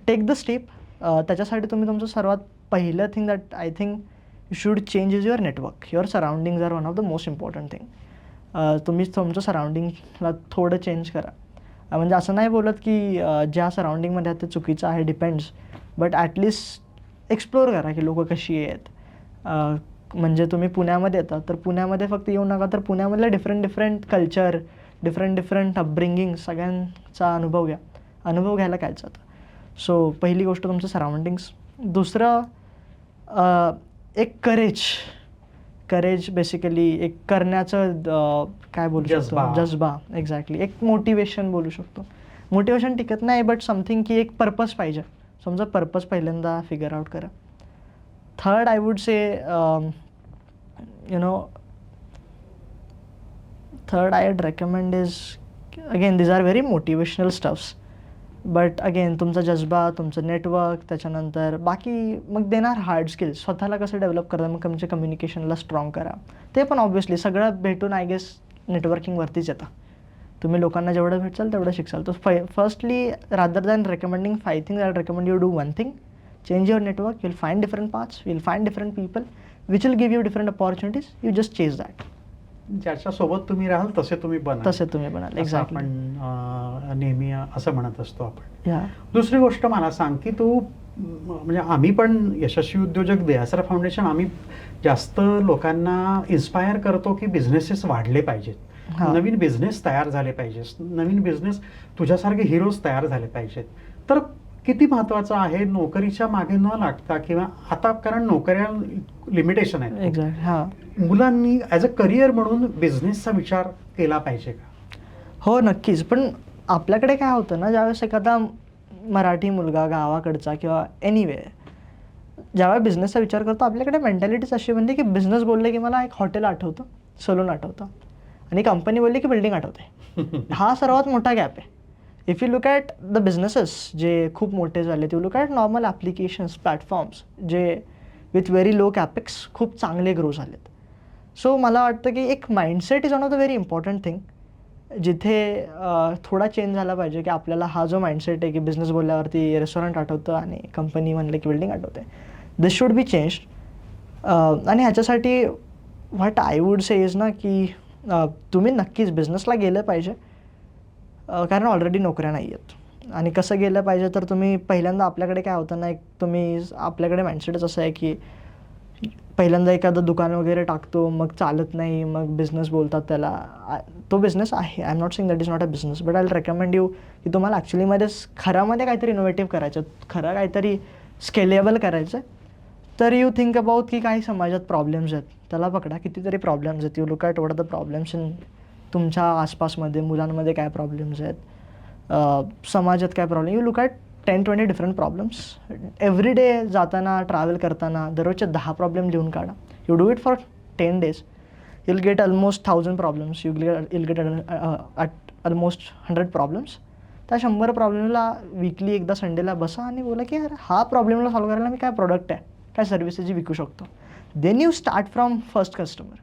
टेक द स्टेप. त्याच्यासाठी तुम्ही तुमचं सर्वात पहिलं thing that I think you should change is your network. Your surroundings are one of the most important thing. तुम्ही तुमचं सराउंडिंगला थोडं चेंज करा. म्हणजे असं नाही बोलत की ज्या सराउंडिंगमध्ये आहेत ते चुकीचं आहे, डिपेंड्स, बट ॲटलिस्ट एक्सप्लोअर करा की लोकं कशी आहेत. म्हणजे तुम्ही पुण्यामध्ये येता तर पुण्यामध्ये फक्त येऊ नका, तर पुण्यामधलं डिफरंट कल्चर, डिफरंट अपब्रिंगिंग, सगळ्यांचा अनुभव घ्या. अनुभव घ्यायला काय जातं. सो पहिली गोष्ट तुमचं सराउंडिंग्स. दुसरं एक करेज बेसिकली एक करण्याचं काय बोलू शकतो, जज्बा. एक्झॅक्टली. एक मोटिवेशन बोलू शकतो. मोटिवेशन टिकत नाही, बट समथिंग की एक पर्पज पाहिजे. समजा पर्पज पहिल्यांदा फिगर आउट करा. Third I would say third I would recommend is, again these are very motivational stuffs, but again तुमचा जज्बा, तुमचं नेटवर्क, त्याच्यानंतर बाकी मग देणार हार्ड स्किल्स. स्वतःला कसं डेव्हलप करता, मग तुमच्या कम्युनिकेशनला स्ट्रॉंग करा. ते पण ऑब्व्हियसली सगळं भेटून आय गेस नेटवर्किंगवरतीच येतं. तुम्ही लोकांना जेवढं भेटचाल तेवढं शिकसाल. तर firstly rather than recommending 5 things, I recommend you do 1 thing. Change your network. You will find different paths, you will find different people which will give you different opportunities. You just chase that. ज्याच्यासोबत तुम्ही राहाल तसे तुम्ही बनाल. Exactly. आपण नेहमी असं म्हणत असतो आपण. या दुसरी गोष्ट मला सांग की तू, म्हणजे आम्ही पण यशस्वी उद्योजक दयासरा फाउंडेशन, आम्ही जास्त लोकांना इन्स्पायर करतो की बिझनेसेस वाढले पाहिजेत, नवीन बिझनेस तयार झाले पाहिजेत, नवीन बिझनेस तुझ्यासारखे हिरोज तयार झाले पाहिजेत. तर किती महत्त्वाचं आहे नोकरीच्या मागे न लागता, किंवा आता कारण नोकऱ्या लिमिटेशन आहे, एक्झॅक्ट. हां. मुलांनी ॲज अ करिअर म्हणून बिझनेसचा विचार केला पाहिजे का? हो नक्कीच. पण आपल्याकडे काय होतं ना, ज्यावेळेस एखादा मराठी मुलगा गावाकडचा किंवा एनिवे ज्यावेळेस बिझनेसचा विचार करतो, आपल्याकडे मेंटॅलिटीच अशी बनते की बिझनेस बोलले की मला एक हॉटेल आठवतं, सलून आठवतं, आणि कंपनी बोलली की बिल्डिंग आठवते. हा सर्वात मोठा गॅप आहे. If you look at the businesses जे खूप मोठे झाले, you look at normal applications, platforms जे विथ व्हेरी लो कॅपेक्स खूप चांगले ग्रो झालेत. सो मला वाटतं की एक mindset is one of the very important thing, जिथे थोडा चेंज झाला पाहिजे की आपल्याला हा जो माइंडसेट आहे की बिझनेस बोलल्यावरती रेस्टॉरंट आठवतं आणि कंपनी म्हणलं की बिल्डिंग आठवते, दिस शुड बी चेंज्ड. आणि ह्याच्यासाठी what I would say is ना की तुम्ही नक्कीच बिझनेसला गेलं पाहिजे, कारण ऑलरेडी नोकऱ्या नाही आहेत. आणि कसं गेलं पाहिजे तर तुम्ही पहिल्यांदा, आपल्याकडे काय होतं ना, आपल्याकडे माइंडसेटच असं आहे की पहिल्यांदा एखादं दुकान वगैरे टाकतो, मग चालत नाही, मग बिझनेस बोलतात त्याला. तो बिझनेस आहे, I am not saying that is not a business, but I will recommend you की तुम्हाला ॲक्च्युलीमध्ये खरामध्ये काहीतरी इनोव्हेटिव्ह करायचं, खरं काहीतरी स्केलेबल करायचं. तर यू थिंक अबाउट की काही समाजात प्रॉब्लेम्स आहेत, त्याला पकडा. कितीतरी प्रॉब्लेम्स आहेत, you look at what are the problems in तुमच्या आसपासमध्ये, मुलांमध्ये काय प्रॉब्लेम्स आहेत, समाजात काय problem. You look at 10-20 different problems. Every day जाताना, ट्रॅव्हल करताना दररोजचे 10 प्रॉब्लेम लिहून काढा. You do it for 10 days, you'll get almost 1000 problems. You'll get almost 100 problems. त्या 100 प्रॉब्लेमला वीकली एकदा संडेला बसा आणि बोला की यार हा प्रॉब्लेमला सॉल्व्ह करायला मी काय प्रोडक्ट आहे, काय सर्व्हिसेस विकू शकतो. Then you start from first customer,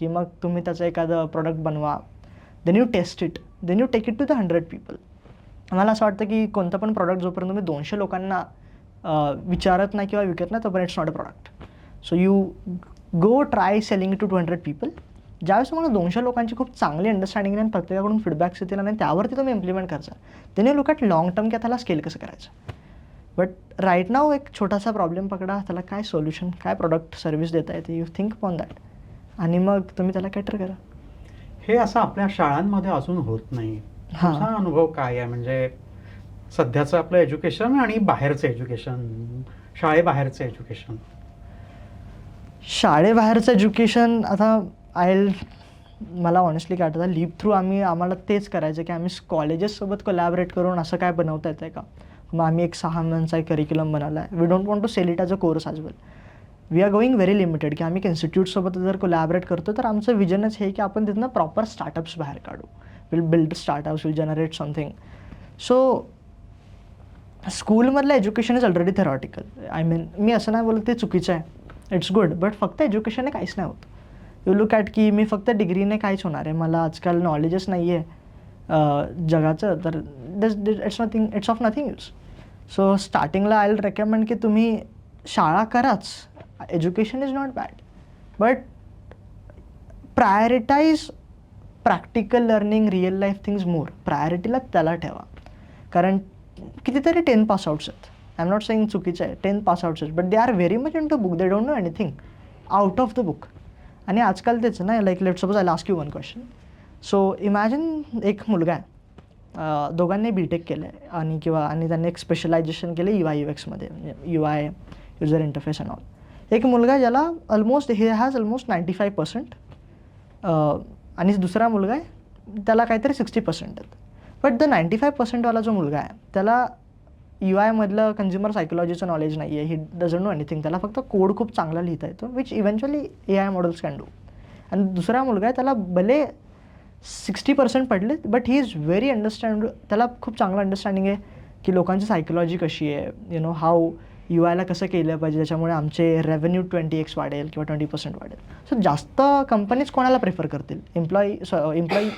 की मग तुम्ही त्याचं एखादं प्रोडक्ट बनवा. Then you test it. Then you take it to the 100 people. मला असं वाटतं की कोणतं पण प्रॉडक्ट जोपर्यंत तुम्ही 200 लोकांना विचारत नाही किंवा विकत नाही तोपर्यंत it's not a product. So you go try selling to 200 people. ज्यावेळेस तुम्हाला 200 लोकांची खूप चांगली अंडरस्टँडिंग आणि प्रत्येकाकडून फीडबॅक्स येतील आणि त्यावरती तुम्ही इम्प्लिमेंट करता, then you look at long term की त्याला स्केल कसं करायचं. बट राईट नाव एक छोटासा प्रॉब्लेम पकडा, त्याला काय सोल्युशन, काय प्रॉडक्ट सर्व्हिस देता येते, यू थिंक ऑन दॅट आणि मग तुम्ही त्याला कॅटर करा. हे असं आपल्या शाळांमध्ये अजून होत नाही. हां. तुझा अनुभव काय आहे, म्हणजे सध्याचं आपलं एज्युकेशन आणि बाहेरचं एज्युकेशन, शाळेबाहेरचं एज्युकेशन? शाळेबाहेरचं एज्युकेशन आता मला ऑनेस्टली काय वाटतं, लीप थ्रू आम्हाला तेच करायचं की आम्ही कॉलेजेससोबत कोलॅबरेट करून असं काय बनवता येतं आहे का. मग आम्ही एक 6 महिन्यांचा एक करिक्युलम बनवला आहे. We don't want to sell it as a course as well. We are going very limited की आम्ही इन्स्टिट्यूटसोबत जर कोलॅबरेट करतो तर आमचं विजनच हे की आपण तिथनं प्रॉपर स्टार्टअप्स बाहेर काढू. Will build startups, will generate something. So स्कूलमधलं एज्युकेशन इज ऑलरेडी थेरॉटिकल. मी असं नाही बोलत ते चुकीचं आहे, इट्स गुड, बट फक्त एज्युकेशनने काहीच नाही होत. यू लुक ॲट की मी फक्त डिग्रीने काहीच होणार आहे, मला आजकाल नॉलेजच नाही आहे जगाचं, तर it's of nothing use. So स्टार्टिंगला आय विल रेकमेंड की तुम्ही शाळा कराच, education is not bad, but prioritize practical learning, real life things more. प्रायोरिटीला त्याला ठेवा. कारण कितीतरी 10 पासआउट्स आहेत, आय एम नॉट सेईंग चुकीचं आहे, 10 पासआउट्स आहेत, but they are very much into book, they don't know anything out of the book. आणि आजकाल तेच ना, like let suppose I ask you one question. So imagine एक मुलगा आहे, दोघांनी BTech केलं आहे आणि त्यांनी एक स्पेशलायझेशन केलं UI UXमध्ये, UI user interface and all. एक मुलगा ज्याला ही हॅज ऑलमोस्ट 95% आणि दुसरा मुलगा आहे त्याला काहीतरी 60% आहेत. बट द 95% जो मुलगा आहे त्याला UI कन्झ्युमर सायकोलॉजीचं नॉलेज नाही आहे, ही डझंट नो एनिथिंग. त्याला फक्त कोड खूप चांगला लिहिता येतो, which eventually AI models can do. आणि दुसरा मुलगा आहे त्याला भले 60% पडले, बट ही इज व्हेरी त्याला खूप चांगलं अंडरस्टँडिंग आहे की लोकांची सायकोलॉजी कशी आहे, यु नो हाऊ UIला कसं केलं पाहिजे, त्याच्यामुळे आमचे रेव्हेन्यू 20x वाढेल किंवा 20% वाढेल. सो जास्त कंपनीज कोणाला प्रेफर करतील, एम्प्लॉई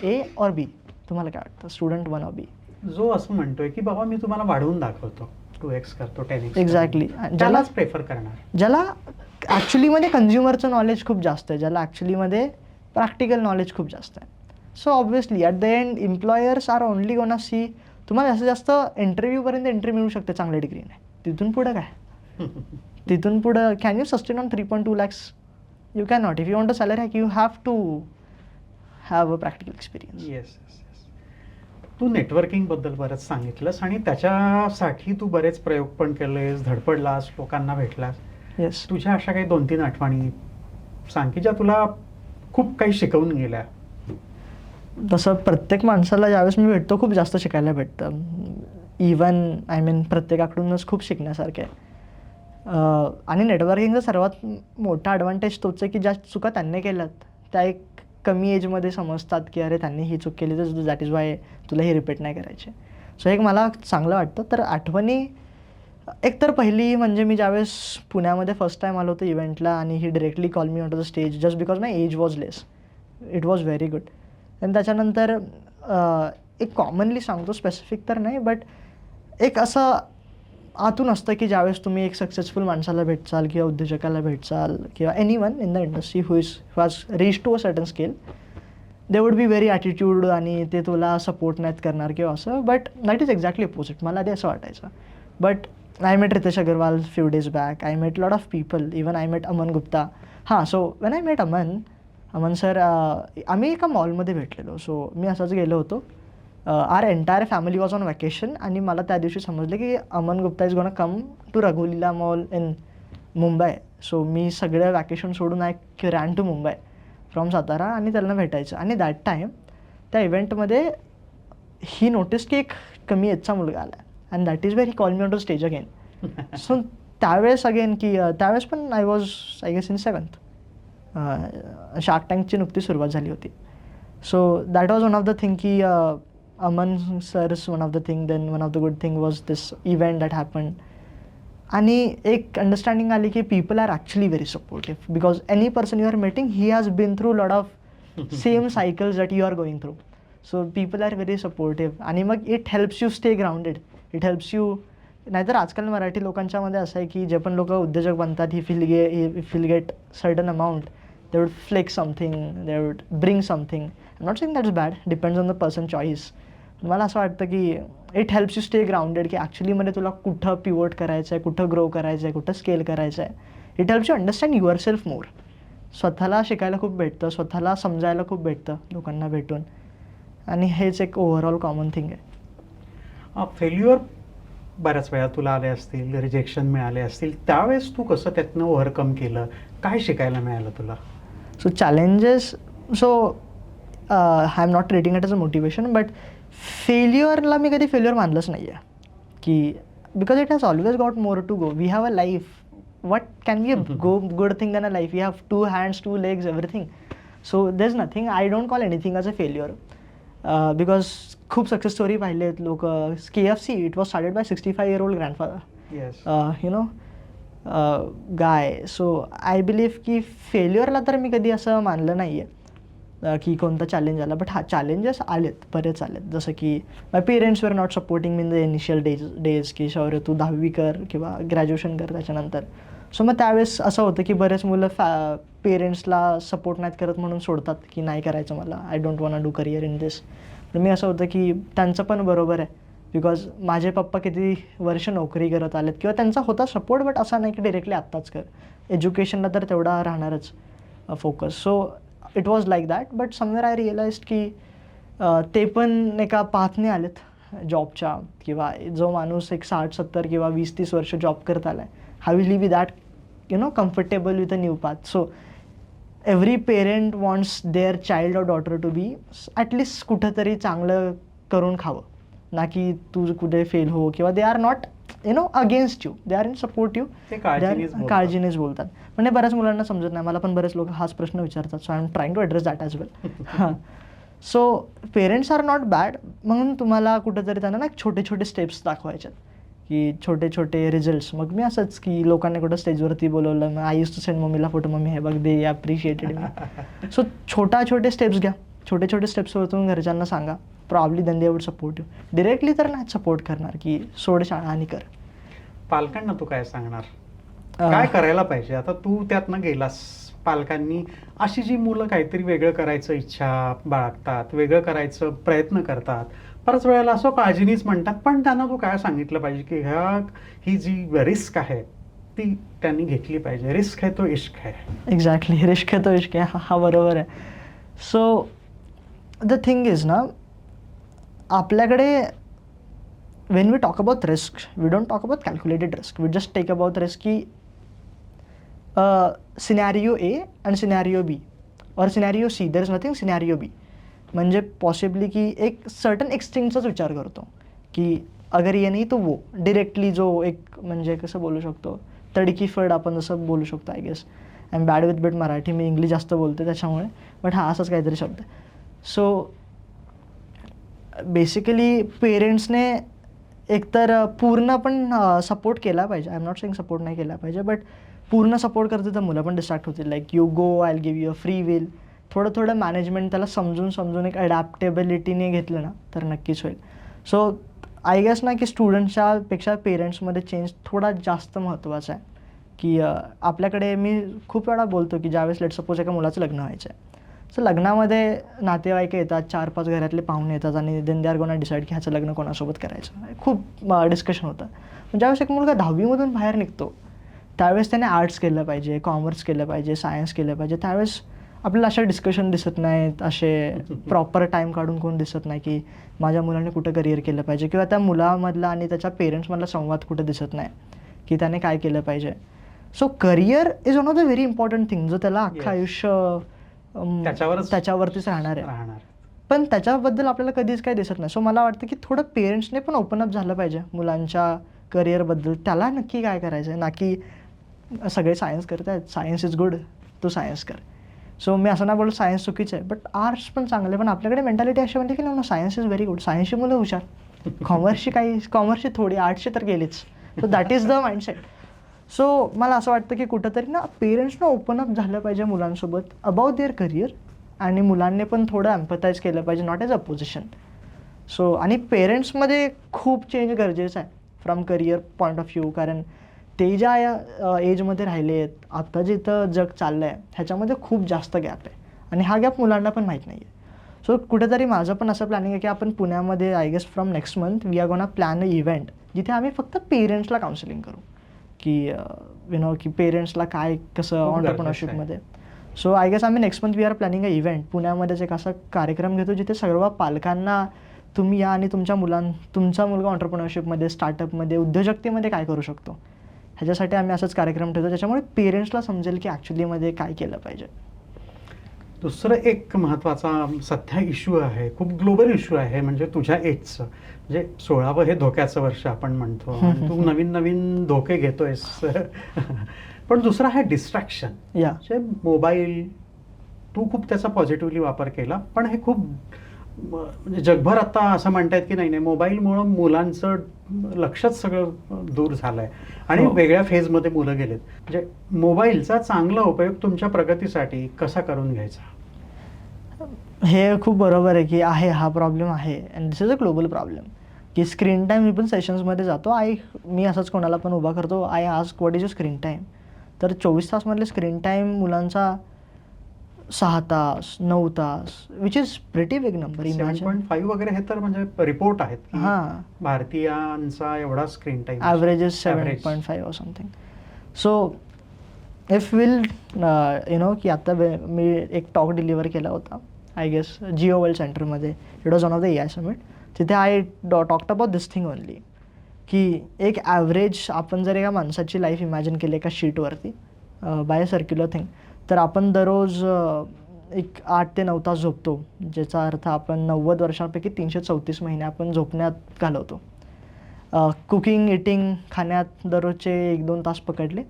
A और B? तुम्हाला काय वाटतं, स्टुडंट 1 और B? जो असं म्हणतोय की बाबा मी तुम्हाला वाढवून दाखवतो, 2x करतो, 10x. एक्झॅक्टली. ज्यालाच प्रेफर करणार, ज्याला ॲक्च्युलीमध्ये कन्झ्युमरचं नॉलेज खूप जास्त आहे, ज्याला ॲक्च्युलीमध्ये प्रॅक्टिकल नॉलेज खूप जास्त आहे. So obviously at the end employers are only gonna see, तुम्हाला जास्तीत जास्त इंटरव्ह्यूपर्यंत एंट्री मिळू शकते चांगल्या डिग्रीने. तिथून पुढं काय, तिथून पुढं can you sustain on 3.2 lakhs? You can not. If you want a salary hack, you have to have a practical experience. Yes. तू नेटवर्किंगबद्दल बरंच सांगितलंस आणि त्याच्यासाठी तू बरेच प्रयोग पण केलेस, धडपडलास, लोकांना भेटलास. येस. तुझ्या अशा काही 2-3 आठवणी सांग की ज्या तुला खूप काही शिकवून गेल्या. तसं प्रत्येक माणसाला ज्यावेळेस मी भेटतो खूप जास्त शिकायला भेटतं. इवन प्रत्येकाकडूनच खूप शिकण्यासारखं आहे. आणि नेटवर्किंगचा सर्वात मोठा ॲडव्हान्टेज तोच आहे की ज्या चुका त्यांनी केल्यात त्या एक कमी एजमध्ये समजतात की अरे त्यांनी ही चूक केली तर दॅट इज वाय तुला ही रिपीट नाही करायची. सो एक मला चांगलं वाटतं. तर आठवणी एक तर पहिली म्हणजे मी ज्यावेळेस पुण्यामध्ये फर्स्ट टाईम आलो होतो इव्हेंटला आणि he directly call me onto the stage just because my age was less. It was very good. आणि त्याच्यानंतर एक कॉमनली सांगतो, स्पेसिफिक तर नाही, बट एक असं आतून असतं की ज्यावेळेस तुम्ही एक सक्सेसफुल माणसाला भेटचाल किंवा उद्योजकाला भेटचाल किंवा anyone in the industry who has reach to a certain scale, they would be very attitude आणि ते तुला सपोर्ट नाहीत करणार किंवा असं. But that is exactly opposite. मला आधी असं वाटायचं. But I met Ritesh Agarwal few days back. I met a lot of people. Even I met Aman Gupta. So when I met Aman sir, आम्ही एका मॉलमध्ये भेटलेलो. सो मी असंच गेलो होतो. Our entire family was on vacation आणि मला त्या दिवशी समजलं की Aman Gupta is gonna come to रघुलीला मॉल इन मुंबई. सो मी सगळं वॅकेशन सोडून I ran to Mumbai from Satara आणि त्यांना भेटायचं. आणि दॅट टाईम त्या इव्हेंटमध्ये ही नोटीस की एक कमी एजचा मुलगा आला and that is where he call me onto stage again. So त्यावेळेस अगेन की त्यावेळेस पण I was I guess in 7th. Shark टँकची नुकती सुरुवात झाली होती. So that was one of the thing की Aman sir's one of the thing. Then one of the good thing was this event that happen. आणि एक अंडरस्टँडिंग आली की people are actually very supportive because any person you are meeting he has been through lot of same cycles that you are going through. So people are very supportive आणि मग it helps you stay grounded. It helps you. नाहीतर आजकाल मराठी लोकांच्यामध्ये असं आहे की जे पण लोक उद्योजक बनतात he will get certain amount, they would flex something, they would bring something. I not saying that's bad, depends on the person choice. मला असं वाटतं की it helps you stay grounded की ॲक्च्युलीमध्ये तुला कुठं पिवोट करायचं आहे, कुठं ग्रो करायचं आहे, कुठं स्केल करायचं आहे. It helps you understand your self मोर. स्वतःला शिकायला खूप भेटतं, स्वतःला समजायला खूप भेटतं लोकांना भेटून, आणि हेच एक ओव्हरऑल कॉमन थिंग आहे. फेल्युअर बऱ्याच वेळा तुला आले असतील, रिजेक्शन मिळाले असतील, त्यावेळेस तू कसं त्यातनं ओव्हरकम केलं, काय शिकायला मिळालं तुला? So challenges, so I am not treating it as a motivation, but फेल्युअरला मी कधी फेल्युअर मानलंच नाही आहे की, because it has always got more to go. We have a life. what can be a good thing than a life? We have 2 hands, 2 legs, everything. So there's nothing, I don't call anything as a failure, because खूप success story पाहिले आहेत लोक. KFC, it was started by 65-year-old grandfather. Yes. Guy. So I believe की फेल्युअरला तर मी कधी असं मानलं नाही आहे की कोणता चॅलेंज आला. बट हा, चॅलेंजेस आलेत, बरेच आलेत. जसं की my parents were not supporting me in the initial days की शौर्य तू 10वी कर किंवा ग्रॅज्युएशन कर त्याच्यानंतर. सो मग त्यावेळेस असं होतं की बरेच मुलं पेरेंट्सला सपोर्ट नाहीत करत म्हणून सोडतात की नाही करायचं मला, I don't want do career in this. पण मी असं होतं की त्यांचं पण बरोबर आहे, बिकॉज माझे पप्पा किती वर्ष नोकरी करत आलेत किंवा त्यांचा होता सपोर्ट, बट असा नाही की डिरेक्टली आत्ताच कर. एज्युकेशनला तर तेवढा राहणारच focus. So it was like that. But somewhere I realised की ते पण एका पाथने आलेत जॉबच्या, किंवा जो माणूस एक 60-70 किंवा 20-30 वर्ष जॉब करत आला आहे, how will he be that comfortable with a new path. So every parent wants their child or daughter to be at least कुठंतरी चांगलं करून खावं, ना की तू कुठे फेल हो, किंवा they are not against you, they are in support you. ते काळजीनेच बोलतात. म्हणजे बऱ्याच मुलांना समजत नाही. मला पण बरेच लोक हाच प्रश्न विचारतात. So I am trying to address that as well. हां. So parents are not bad, म्हणून तुम्हाला कुठेतरी त्यांना ना छोटे छोटे स्टेप्स दाखवायच्यात की छोटे छोटे रिझल्ट्स. मग मी असंच की लोकांनी कुठं स्टेजवरती बोलवलं, मग आय यूज टू सेंड मम्मीला फोटो, मम्मी हे बघ दे ॲप्रिशिएटेड मी. सो छोटे स्टेप्स घ्या, छोटे छोटे स्टेप्सवरतून घरच्यांना सांगा, probably then they would support you. Directly तर नाही सपोर्ट करणार की सोड शाळा आणि कर. पालकांना तू काय सांगणार, काय करायला पाहिजे? आता तू त्यातनं गेलास, पालकांनी अशी जी मुलं काहीतरी वेगळं करायचं इच्छा बाळगतात, वेगळं करायचं प्रयत्न करतात, बऱ्याच वेळेला असं काळजीनीच म्हणतात, पण त्यांना तू काय सांगितलं पाहिजे की ही जी रिस्क आहे ती त्यांनी घेतली पाहिजे? रिस्क आहे तो इश्क आहे. एक्झॅक्टली, रिस्क आहे तो इश्क आहे. हा बरोबर आहे. सो द थिंग इज ना, आपल्याकडे when we talk about risk, we don't talk about calculated risk. We just take about risk की scenario A and scenario B or scenario C. There is nothing scenario B. म्हणजे possibly की एक certain एक्सट्रीमचाच विचार करतो की अगर ये नाही तो वो. डिरेक्टली जो एक म्हणजे कसं बोलू शकतो, तडकी फड आपण जसं बोलू शकतो. I guess I am bad with bit Marathi, मी इंग्लिश जास्त बोलते त्याच्यामुळे, बट हा असाच काहीतरी शब्द. सो बेसिकली पेरेंट्सने एकतर पूर्ण पण सपोर्ट केला पाहिजे. I am not saying support नाही केला पाहिजे, बट पूर्ण सपोर्ट करते तर मुलं पण डिस्ट्रॅक्ट होतील. Like you go, I will give you a free will. थोडं मॅनेजमेंट त्याला समजून एक अडॅप्टेबिलिटीने घेतलं ना तर नक्कीच होईल. सो आय गेस ना की स्टुडंट्सच्या पेक्षा पेरेंट्समध्ये चेंज थोडा जास्त महत्त्वाचा आहे. की आपल्याकडे मी खूप वेळा बोलतो की ज्यावेळेस लेट सपोज एका मुलाचं लग्न व्हायचं आहे, सो लग्नामध्ये नातेवाईक येतात, 4-5 घरातले पाहुणे येतात आणि then they are gonna decide की ह्याचं लग्न कोणासोबत करायचं. खूप डिस्कशन होतं. पण ज्यावेळेस एक मुलगा 10वीमधून बाहेर निघतो, त्यावेळेस त्याने आर्ट्स केलं पाहिजे, कॉमर्स केलं पाहिजे, सायन्स केलं पाहिजे. त्यावेळेस आपल्याला अशा डिस्कशन दिसत नाहीत, असे प्रॉपर टाईम काढून कोण दिसत नाही की माझ्या मुलाने कुठं करिअर केलं पाहिजे, किंवा त्या मुलामधला आणि त्याच्या पेरेंट्समधला संवाद कुठं दिसत नाही की त्याने काय केलं पाहिजे. So career is one of the very important thing, जो त्याला अख्खं आयुष्य त्याच्यावरतीच राहणार आहे. पण त्याच्याबद्दल आपल्याला कधीच काही दिसत नाही. सो मला वाटतं की थोडं पेरेंट्सने पण ओपन अप झालं पाहिजे मुलांच्या करिअरबद्दल. त्याला नक्की काय करायचं आहे, ना की सगळे सायन्स करत आहेत, सायन्स इज गुड, तू सायन्स कर. सो मी असं नाही बोलत सायन्स चुकीचं आहे, बट आर्ट्स पण चांगले. पण आपल्याकडे मेंटॅलिटी अशी म्हणते की ना सायन्स इज व्हेरी गुड, सायन्सची मुलं हुशार, कॉमर्सची थोडी, आर्ट्सची तर गेलीच. So that is the mindset. So मला असं वाटतं की कुठंतरी ना पेरेंट्सनं ओपन अप झालं पाहिजे मुलांसोबत अबाउट देअर करिअर, आणि मुलांनी पण थोडं एम्पथाईज केलं पाहिजे, नॉट ॲज अपोजिशन. सो आणि पेरेंट्समध्ये खूप चेंज गरजेचं आहे from career point of view, कारण ते ज्या एजमध्ये राहिले आहेत, आता जिथं जग चाललं आहे ह्याच्यामध्ये खूप जास्त गॅप आहे आणि हा गॅप मुलांना पण माहीत नाही आहे. सो कुठेतरी माझं पण असं प्लॅनिंग आहे की आपण पुण्यामध्ये I guess from next month we are gonna plan a event जिथे आम्ही फक्त पेरेंट्सला काउन्सिलिंग करू की की पेरेंट्सला काय कसं खूप गरजेचं ऑन्टरप्रिनरशिपमध्ये. सो आय गेस आम्ही next month we are planning a event पुण्यामध्येच एक असा कार्यक्रम घेतो जिथे सर्व पालकांना तुम्ही या आणि तुमचा मुलगा ऑन्टरप्रिनरशिपमध्ये, स्टार्टअपमध्ये, उद्योजकतेमध्ये काय करू शकतो ह्याच्यासाठी आम्ही असाच कार्यक्रम ठेवतो, ज्याच्यामुळे पेरेंट्सला समजेल की ॲक्च्युलीमध्ये काय केलं पाहिजे. दुसरं एक महत्त्वाचा सध्या इश्यू आहे, खूप ग्लोबल इश्यू आहे, म्हणजे तुझ्या एजचं, म्हणजे 16वं हे धोक्याचं वर्ष आपण म्हणतो आणि तू नवीन नवीन धोके घेतोयस. पण दुसरा आहे डिस्ट्रॅक्शन. म्हणजे मोबाईल, तू खूप त्याचा पॉझिटिव्हली वापर केला, पण हे खूप म्हणजे जगभर आता असं म्हणतायत की नाही मोबाईलमुळं मुलांचं लक्षच सगळं दूर झालंय आणि वेगळ्या फेजमध्ये मुलं गेलेत. म्हणजे मोबाईलचा चांगला उपयोग तुमच्या प्रगतीसाठी कसा करून घ्यायचा? हे खूप बरोबर आहे की हा प्रॉब्लेम आहे and this is a global problem की स्क्रीन टाईम. मी पण सेशन्समध्ये जातो, मी असंच कोणाला पण उभा करतो, ask what is your screen time. तर 24 तासमधले स्क्रीन टाईम मुलांचा 6 तास 9 तास, which is pretty big number. 7.5 वगैरे हे तर म्हणजे रिपोर्ट आहेत की हां, भारतीयांचा एवढा screen time average is 7.5 or something. So if will की आता मी एक टॉक डिलिव्हर केला होता आय गेस जिओ वर्ल्ड सेंटरमध्ये. It was one of the AI summit. तिथे I talked about this thing only की एक ॲव्हरेज आपण जर एका माणसाची लाईफ इमॅजिन केली एका शीटवरती बाय अ सर्क्युलर थिंग, तर आपण दररोज एक 8 ते 9 तास झोपतो, ज्याचा अर्थ आपण 90 वर्षांपैकी 334 महिने आपण झोपण्यात घालवतो. कुकिंग, इटिंग, खाण्यात दररोजचे 1-2 तास पकडले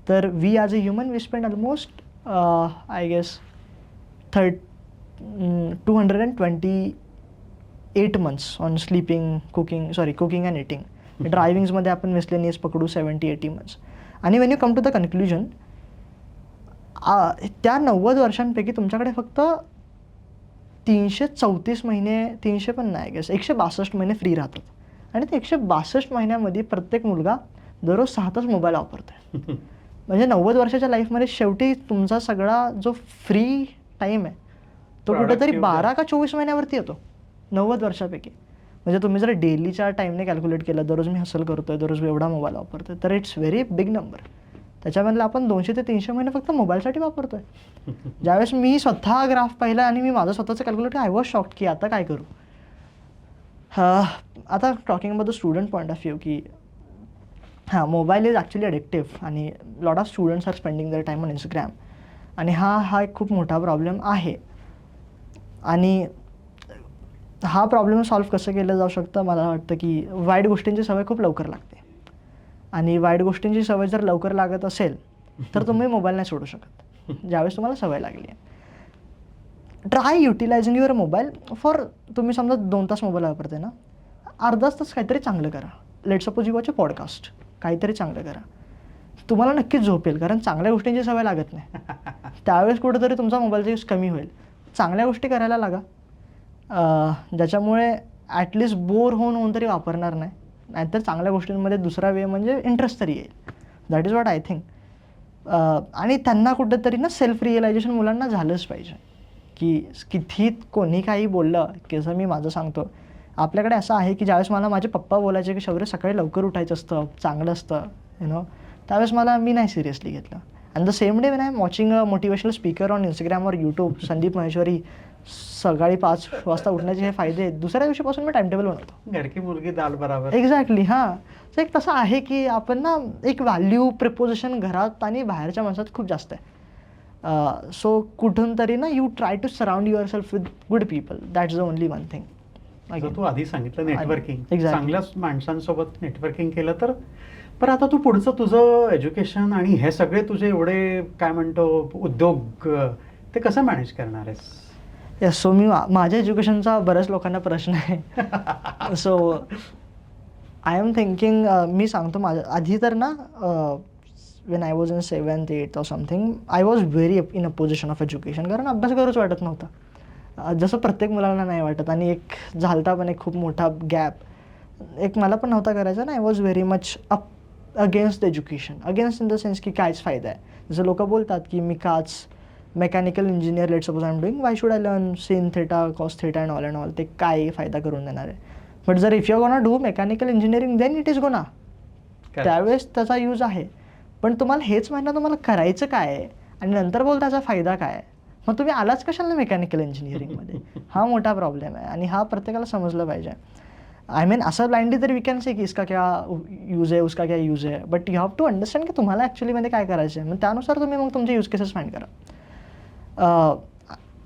तर we as a human we spend almost I guess 228 months on sleeping, cooking and eating. ड्रायविंग्समध्ये आपण मिसलेनियस पकडू 70-80 मंथ्स. आणि when you come to the conclusion, त्या 90 वर्षांपैकी तुमच्याकडे फक्त 334 महिने, 300 पण नाही गेस 162 महिने फ्री राहतात. आणि ते 162 महिन्यामध्ये प्रत्येक मुलगा दररोज 6 तास मोबाईल वापरतो. म्हणजे 90 वर्षाच्या लाईफमध्ये शेवटी तुमचा सगळा जो फ्री टाईम आहे तो कुठेतरी 12 का 24 महिन्यावरती येतो 90 वर्षापैकी. म्हणजे तुम्ही जर डेलीच्या टाईमने कॅल्क्युलेट केलं, दररोज मी हसल करतोय, दररोज एवढा मोबाईल वापरतोय, तर इट्स व्हेरी बिग नंबर. त्याच्यामधलं आपण 200 ते 300 महिने फक्त मोबाईलसाठी वापरतोय. ज्यावेळेस मी स्वतः ग्राफ पाहिला आणि मी माझं स्वतःचं कॅल्क्युलेट, आय वॉज शॉक्ड की आता काय करू. आता talking about the student point of view की मोबाईल इज ॲक्च्युली अडिक्टिव्ह आणि lot of students are spending their time on Instagram. आणि हा एक खूप मोठा प्रॉब्लेम आहे. आणि हा प्रॉब्लेम सॉल्व्ह कसं केलं जाऊ शकतं, मला वाटतं की वाईट गोष्टींची सवय खूप लवकर लागते. आणि वाईट गोष्टींची सवय जर लवकर लागत असेल तर तुम्ही मोबाईल नाही सोडू शकत ज्यावेळेस तुम्हाला सवय लागली आहे. Try utilising your mobile for, तुम्ही समजा 2 तास मोबाईल वापरते ना, अर्धा तास काहीतरी चांगलं करा. Let suppose you watch a podcast, काहीतरी चांगलं करा. तुम्हाला नक्कीच झोपेल, कारण चांगल्या गोष्टींची सवय लागत नाही. त्यावेळेस कुठेतरी तुमचा मोबाईलचा यूज कमी होईल. चांगल्या गोष्टी करायला लागा, ज्याच्यामुळे ॲटलिस्ट बोर होऊन तरी वापरणार नाही. नाहीतर चांगल्या गोष्टींमध्ये दुसरा वे म्हणजे इंटरेस्ट तरी येईल. That is what I think. आणि त्यांना कुठेतरी ना सेल्फ रिअलायझेशन मुलांना झालंच पाहिजे की किती कोणी काही बोललं की, जसं मी माझं सांगतो, आपल्याकडे असं आहे की ज्यावेळेस मला माझे पप्पा बोलायचे की शौर्य सकाळी लवकर उठायचं असतं, चांगलं असतं त्यावेळेस मी नाही सिरियसली घेतलं. And the same day when I am watching a motivational speaker on Instagram और यूट्यूब, संदीप महेश्वरी, सकाळी 5 वाजता उठण्याचे हे फायदे आहेत, दुसऱ्या दिवशीपासून मी टाइमटेबल बनवतो. घरकी मुलगी दाल बराबर. एक्झॅक्टली. तर एक तसं आहे की आपण ना एक व्हॅल्यू प्रिपोजिशन घरात आणि बाहेरच्या माणसात खूप जास्त आहे. सो कुठून तरी ना you try to surround yourself with good people. That's the only one thing. तू आधी सांगितलं नेटवर्किंग, Exactly. चांगल्या माणसांसोबत नेटवर्किंग केलं तर. पण आता तू पुढचं तुझं एज्युकेशन आणि हे सगळे तुझे एवढे काय म्हणतो उद्योग, ते कसं मॅनेज करणार आहेस? येस. सो मी माझ्या एज्युकेशनचा बऱ्याच लोकांना प्रश्न आहे. सो आय एम थिंकिंग, मी सांगतो माझं आधी तर ना Wien I was in 7th 8th or something I was very in a position of education, कारण अभ्यास करूच वाटत नव्हता, जसं प्रत्येक मुलांना नाही वाटत. आणि एक झालता पण एक खूप मोठा गॅप एक मला पण नव्हता करायचा ना. I was very much against the education, against in the sense की कायच फायदा आहे. जसं लोक बोलतात की मी काच mechanical engineer let suppose I am doing, why should I learn sin theta cos theta and all, ते काय फायदा करून देणार आहे. बट जर if you gonna do mechanical engineering then it is gonna, त्यावेळेस त्याचा यूज आहे. पण तुम्हाला हेच माहिती ना तुम्हाला करायचं काय आहे आणि नंतर बोल त्याचा फायदा काय आहे, मग तुम्ही आलाच कशाला मेकॅनिकल इंजिनिअरिंगमध्ये. हा मोठा प्रॉब्लेम आहे आणि हा प्रत्येकाला समजलं पाहिजे. आय मीन असं ब्लाइंडली तरी वी कॅन से की इसका क्या यूज आहे, उसका क्या यूज आहे, but you have to understand की तुम्हाला ॲक्च्युलीमध्ये काय करायचं आहे. मग त्यानुसार तुम्ही मग तुमचे यूज केसेस फाइंड करा.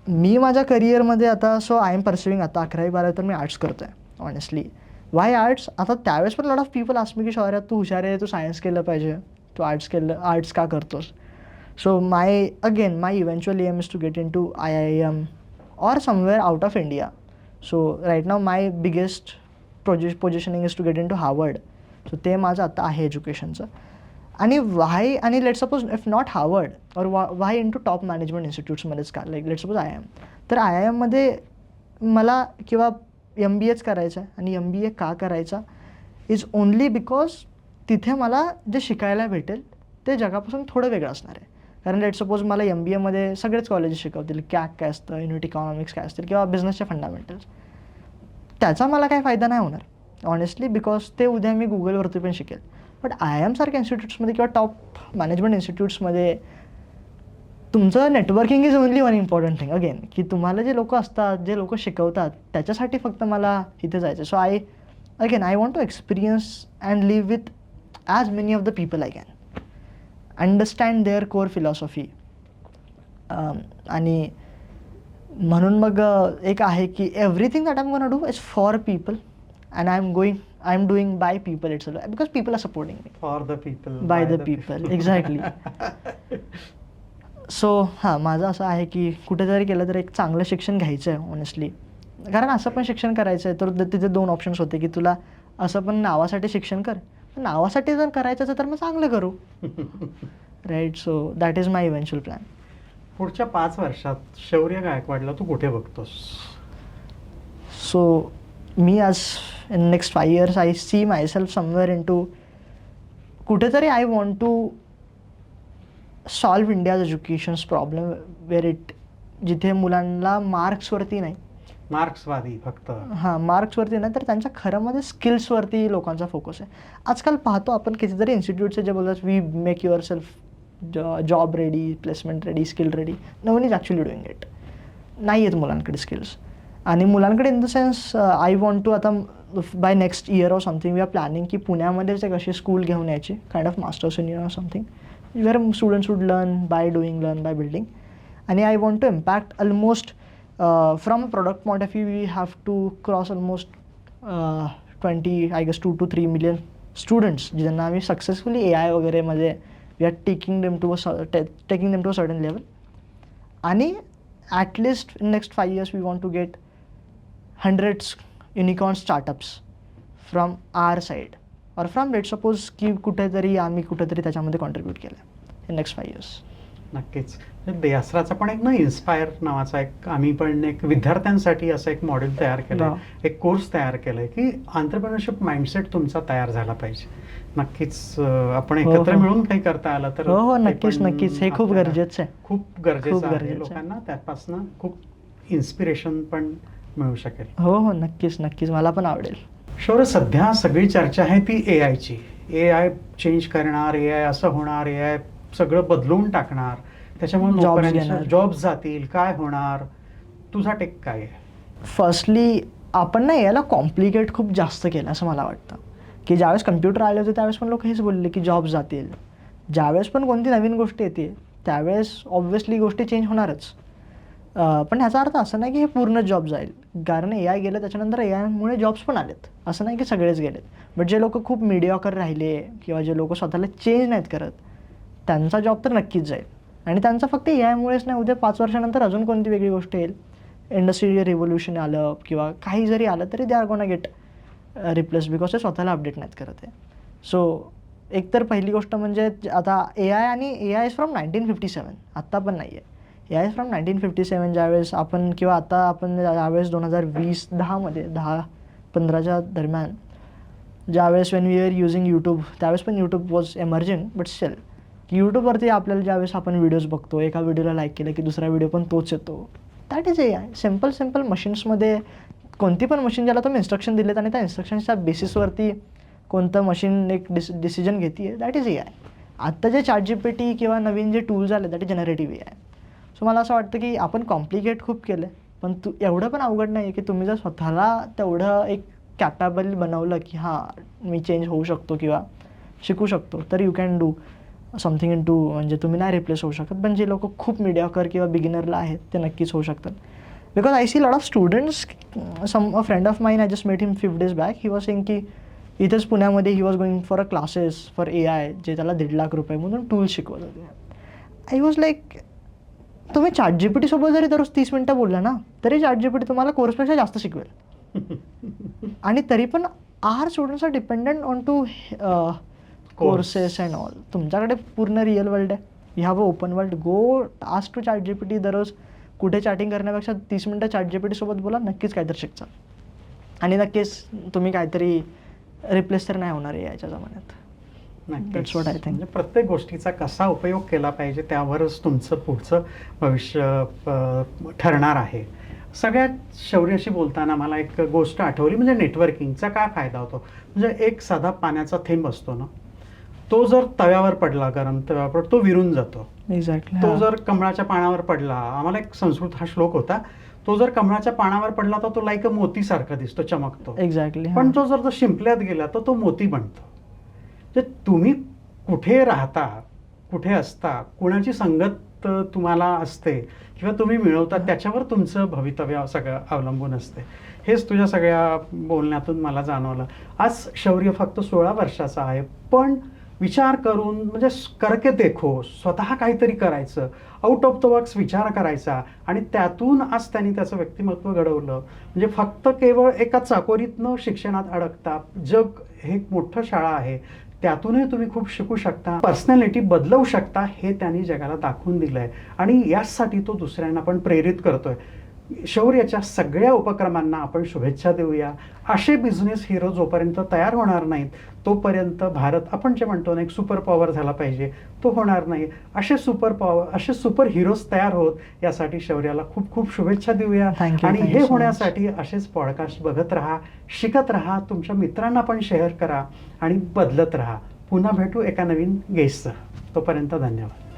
मी माझ्या करिअरमध्ये आता आय एम परसिविंग आता 11वी-12वी तर मी आर्ट्स करतो आहे ऑनेस्टली. Y arts? आता त्यावेळेस पण lot of people ask me की शौर्य तू हुशार आहे, तू सायन्स केलं पाहिजे, तू आर्ट्स का करतोस. So my eventual aim is to get into IIM or somewhere out of India. So right now my biggest positioning is to get into Harvard. So ते माझं आता आहे एज्युकेशनचं. आणि वाय, आणि let suppose if not Harvard और why into top management इन्स्टिट्यूट्समध्येच का, like let suppose IIM. तर IIMमध्ये मला किंवा MBAच करायचं आहे. आणि MBA का करायचा इज ओनली बिकॉज तिथे मला जे शिकायला भेटेल ते जगापासून थोडं वेगळं असणार आहे. कारण लेट सपोज मला MBAमध्ये सगळेच कॉलेजेस शिकवतील, कॅक काय असतं, युनिट इकॉनॉमिक्स काय असतील, किंवा बिझनेसचे फंडामेंटल्स. त्याचा मला काही फायदा नाही होणार ऑनेस्टली, बिकॉज ते उद्या मी गुगलवरती पण शिकेल. बट IIM सारख्या इन्स्टिट्यूट्समध्ये किंवा टॉप मॅनेजमेंट इन्स्टिट्यूट्समध्ये तुमचं networking is only one important thing. Again की तुम्हाला जे लोक असतात, जे लोक शिकवतात, त्याच्यासाठी फक्त मला इथे जायचं. So I want to experience and live with as many of the people I can, understand their core philosophy. आणि म्हणून मग एक आहे की everything that I am gonna do is for people and I am doing by people it's because people are supporting me. For the people, by the people, exactly. So हां, माझं असं आहे की कुठेतरी केलं तर एक चांगलं शिक्षण घ्यायचं आहे ऑनेस्टली. कारण असं पण शिक्षण करायचं आहे तर तिथे 2 ऑप्शन्स होते की तुला असं पण नावासाठी शिक्षण कर, पण नावासाठी जर करायचं असेल तर मग चांगलं करू, right. So that is my eventual plan. पुढच्या 5 वर्षात शौर्य गायकवाडला तू कुठे बघतोस? सो मी आज in next 5 years I see myself somewhere into कुठेतरी I want to solve India's education's problem where जिथे मुलांना मार्क्सवरती नाही, मार्क्सवादी फक्त, मार्क्सवरती नाही तर त्यांच्या खरंमध्ये स्किल्सवरती लोकांचा फोकस आहे. आजकाल पाहतो आपण कितीतरी इन्स्टिट्यूट्स जे बोलतात we make yourself job ready, placement ready, skill ready. No one is actually doing it. नाही आहेत मुलांकडे स्किल्स. आणि मुलांकडे in the sense I want to आता by next year or something we are planning की पुण्यामध्येच एक अशी स्कूल घेऊन यायची, kind of masters in or something where students would learn by doing, learn by building. आणि I want to impact almost from a product point of view, we have to cross almost 2 to 3 million students ज्यांना आम्ही successfully AI वगैरेमध्ये we are taking them to a certain level. आणि at least in next 5 years we want to get hundreds unicorn startups from our side or from let's suppose की आम्ही कुठेतरी त्याच्यामध्ये contribute केलं in next 5 years. नक्कीच. देसराचा पण एक inspire नावाचा एक आम्ही पण एक विद्यार्थ्यांसाठी असं एक मॉडेल तयार केलं, एक कोर्स तयार केलाय की एंटरप्रेन्योरशिप माइंडसेट तुमचा तयार झाला पाहिजे. नक्कीच आपण एकत्र मिळून काही करता आलं तर हो, नक्कीच. हे खूप गरजेचं आहे, खूप गरजेचं आहे. लोकांना त्यापासून खूप इन्स्पिरेशन पण मिळू शकेल. हो, नक्कीच मला पण आवडेल. शौर्य, सध्या सगळी चर्चा आहे ती AIची. AI चेंज करणार, AI असं होणार, AI सगळं बदलून टाकणार, त्याच्यामुळे जॉब्स जातील, काय होणार? तुझा टेक काय आहे? फर्स्टली आपण ना याला कॉम्प्लिकेट खूप जास्त केलं असं मला वाटतं. की ज्यावेळेस कम्प्युटर आले होते त्यावेळेस पण लोक हेच बोलले की जॉब्स जातील. ज्यावेळेस पण कोणती नवीन गोष्ट येते त्यावेळेस ऑब्व्हियसली गोष्टी चेंज होणारच. पण ह्याचा अर्थ असं नाही की हे पूर्ण जॉब जाईल, कारण AI गेलं त्याच्यानंतर AIमुळे जॉब्स पण आलेत, असं नाही की सगळेच गेलेत. बट जे लोक खूप मिडिओकर राहिले किंवा जे लोक स्वतःला चेंज नाहीत करत त्यांचा जॉब तर नक्कीच जाईल. आणि त्यांचा फक्त AIमुळेच नाही, उद्या 5 वर्षानंतर अजून कोणती वेगळी गोष्ट येईल, इंडस्ट्री रिव्होल्युशन आलं किंवा काही जरी आलं तरी दे are gonna get replace because ते स्वतःला अपडेट नाहीत करत आहे. सो एकतर पहिली गोष्ट म्हणजे आता ए आय इज फ्रॉम 1957, आत्ता पण नाही आहे. ए आय इज फ्रॉम 1957. ज्यावेळेस आपण किंवा आता आपण ज्यावेळेस 2020-10मध्ये 10-15च्या दरम्यान ज्यावेळेस when we are using YouTube, त्यावेळेस पण YouTube was emerging, but still यूट्यूबवरती आपल्याला ज्यावेळेस आपण व्हिडिओज बघतो, एका व्हिडिओला लाईक केलं की दुसरा व्हिडिओ पण तोच येतो. That is A I. Simple मशीन्समध्ये कोणती पण मशीन ज्याला तुम्ही इन्स्ट्रक्शन दिलेत आणि त्या इन्स्ट्रक्शन्सच्या बेसिसवरती कोणतं मशीन एक डिसिजन घेते आहे, दॅट इज ए आय. आत्ता जे ChatGPT किंवा नवीन जे टूल्स आले that is generative A I. So मला असं वाटतं की आपण कॉम्प्लिकेट खूप केलं आहे, पण एवढं पण अवघड नाही आहे की तुम्ही जर स्वतःला तेवढं एक कॅपेबल बनवलं की हां मी चेंज होऊ शकतो किंवा शिकू शकतो, तर you can do something in to. म्हणजे तुम्ही नाही रिप्लेस होऊ शकत, पण जे लोक खूप मीडियाकर किंवा बिगिनरला आहेत ते नक्कीच होऊ शकतात. Because I see lot of students. A friend of mine, I just met him 5 days back. He was saying की इथेच पुण्यामध्ये he was going for a classes for A I, जे त्याला 1.5 लाख रुपये म्हणून टूल्स शिकवत होते. आय वॉज लाईक, तुम्ही ChatGPT सोबत जरी दररोज 30 मिनटं बोलला ना, तरी ChatGPT तुम्हाला कोर्सपेक्षा जास्त शिकवेल. आणि तरी पण our students are dependent on to courses and all. तुमच्याकडे पूर्ण रिअल वर्ल्ड आहे, you have a open world. Go ask to ChatGPT दररोज. कुठे चॅटिंग करण्यापेक्षा 30 मिनटं ChatGPT सोबत बोला, नक्कीच काहीतरी शिकचाल. आणि नक्कीच तुम्ही काहीतरी रिप्लेस तर नाही होणार याच्या जमान्यात. That's what I think. म्हणजे प्रत्येक गोष्टीचा कसा उपयोग केला पाहिजे त्यावरच तुमचं पुढचं भविष्य ठरणार आहे. सगळ्यात शौर्याशी बोलताना मला एक गोष्ट आठवली, म्हणजे नेटवर्किंगचा काय फायदा होतो. म्हणजे एक साधा पाण्याचा थेंब असतो ना, तो जर तव्यावर पडला, गरम तव्यावर तो विरून जातो. एक्झॅक्टली. तो जर कमळाच्या पानावर पडला, आम्हाला एक संस्कृत हा श्लोक होता, तो जर कमळाच्या पानावर पडला तर तो लाईक अ मोतीसारखा दिसतो, चमकतो. एक्झॅक्टली. पण तो जर शिंपल्यात गेला तर तो मोती बनतो. तर तुम्ही कुठे राहता, कुठे असता, कुणाची संगत तुम्हाला असते किंवा तुम्ही मिळवता, त्याच्यावर तुमचं भवितव्य सगळं अवलंबून असते. हेच तुझ्या सगळ्या बोलण्यातून मला जाणवलं. आज शौर्य फक्त 16 वर्षाचा आहे, पण विचार करून, म्हणजे करके देखो, स्वतः काहीतरी करायचं, आउट ऑफ द बॉक्स विचार करायचा, आणि त्यातून आज त्यांनी त्याचं व्यक्तिमत्व घडवलं. म्हणजे फक्त केवळ एका चाकोरीत न शिक्षणात अडकता, जग हे एक मोठं शाळा आहे, त्यातूनही तुम्ही खूप शिकू शकता, पर्सनॅलिटी बदलवू शकता, हे त्यांनी जगाला दाखवून दिलं आहे. आणि यासाठी तो दुसऱ्यांना पण प्रेरित करतोय. शौर्याच्या सगळ्या उपक्रमांना आपण शुभेच्छा देऊया. असे बिझनेस हिरो जोपर्यंत तयार होणार नाहीत तोपर्यंत भारत, आपण जे म्हणतो ना एक सुपर पॉवर झाला पाहिजे, तो होणार नाही. असे सुपर हिरोज तयार होत, यासाठी शौर्याला खूप खूप शुभेच्छा देऊया. आणि हे होण्यासाठी असेच पॉडकास्ट बघत राहा, शिकत राहा, तुमच्या मित्रांना पण शेअर करा आणि बदलत राहा. पुन्हा भेटू एका नवीन गेस्टसह. तोपर्यंत धन्यवाद.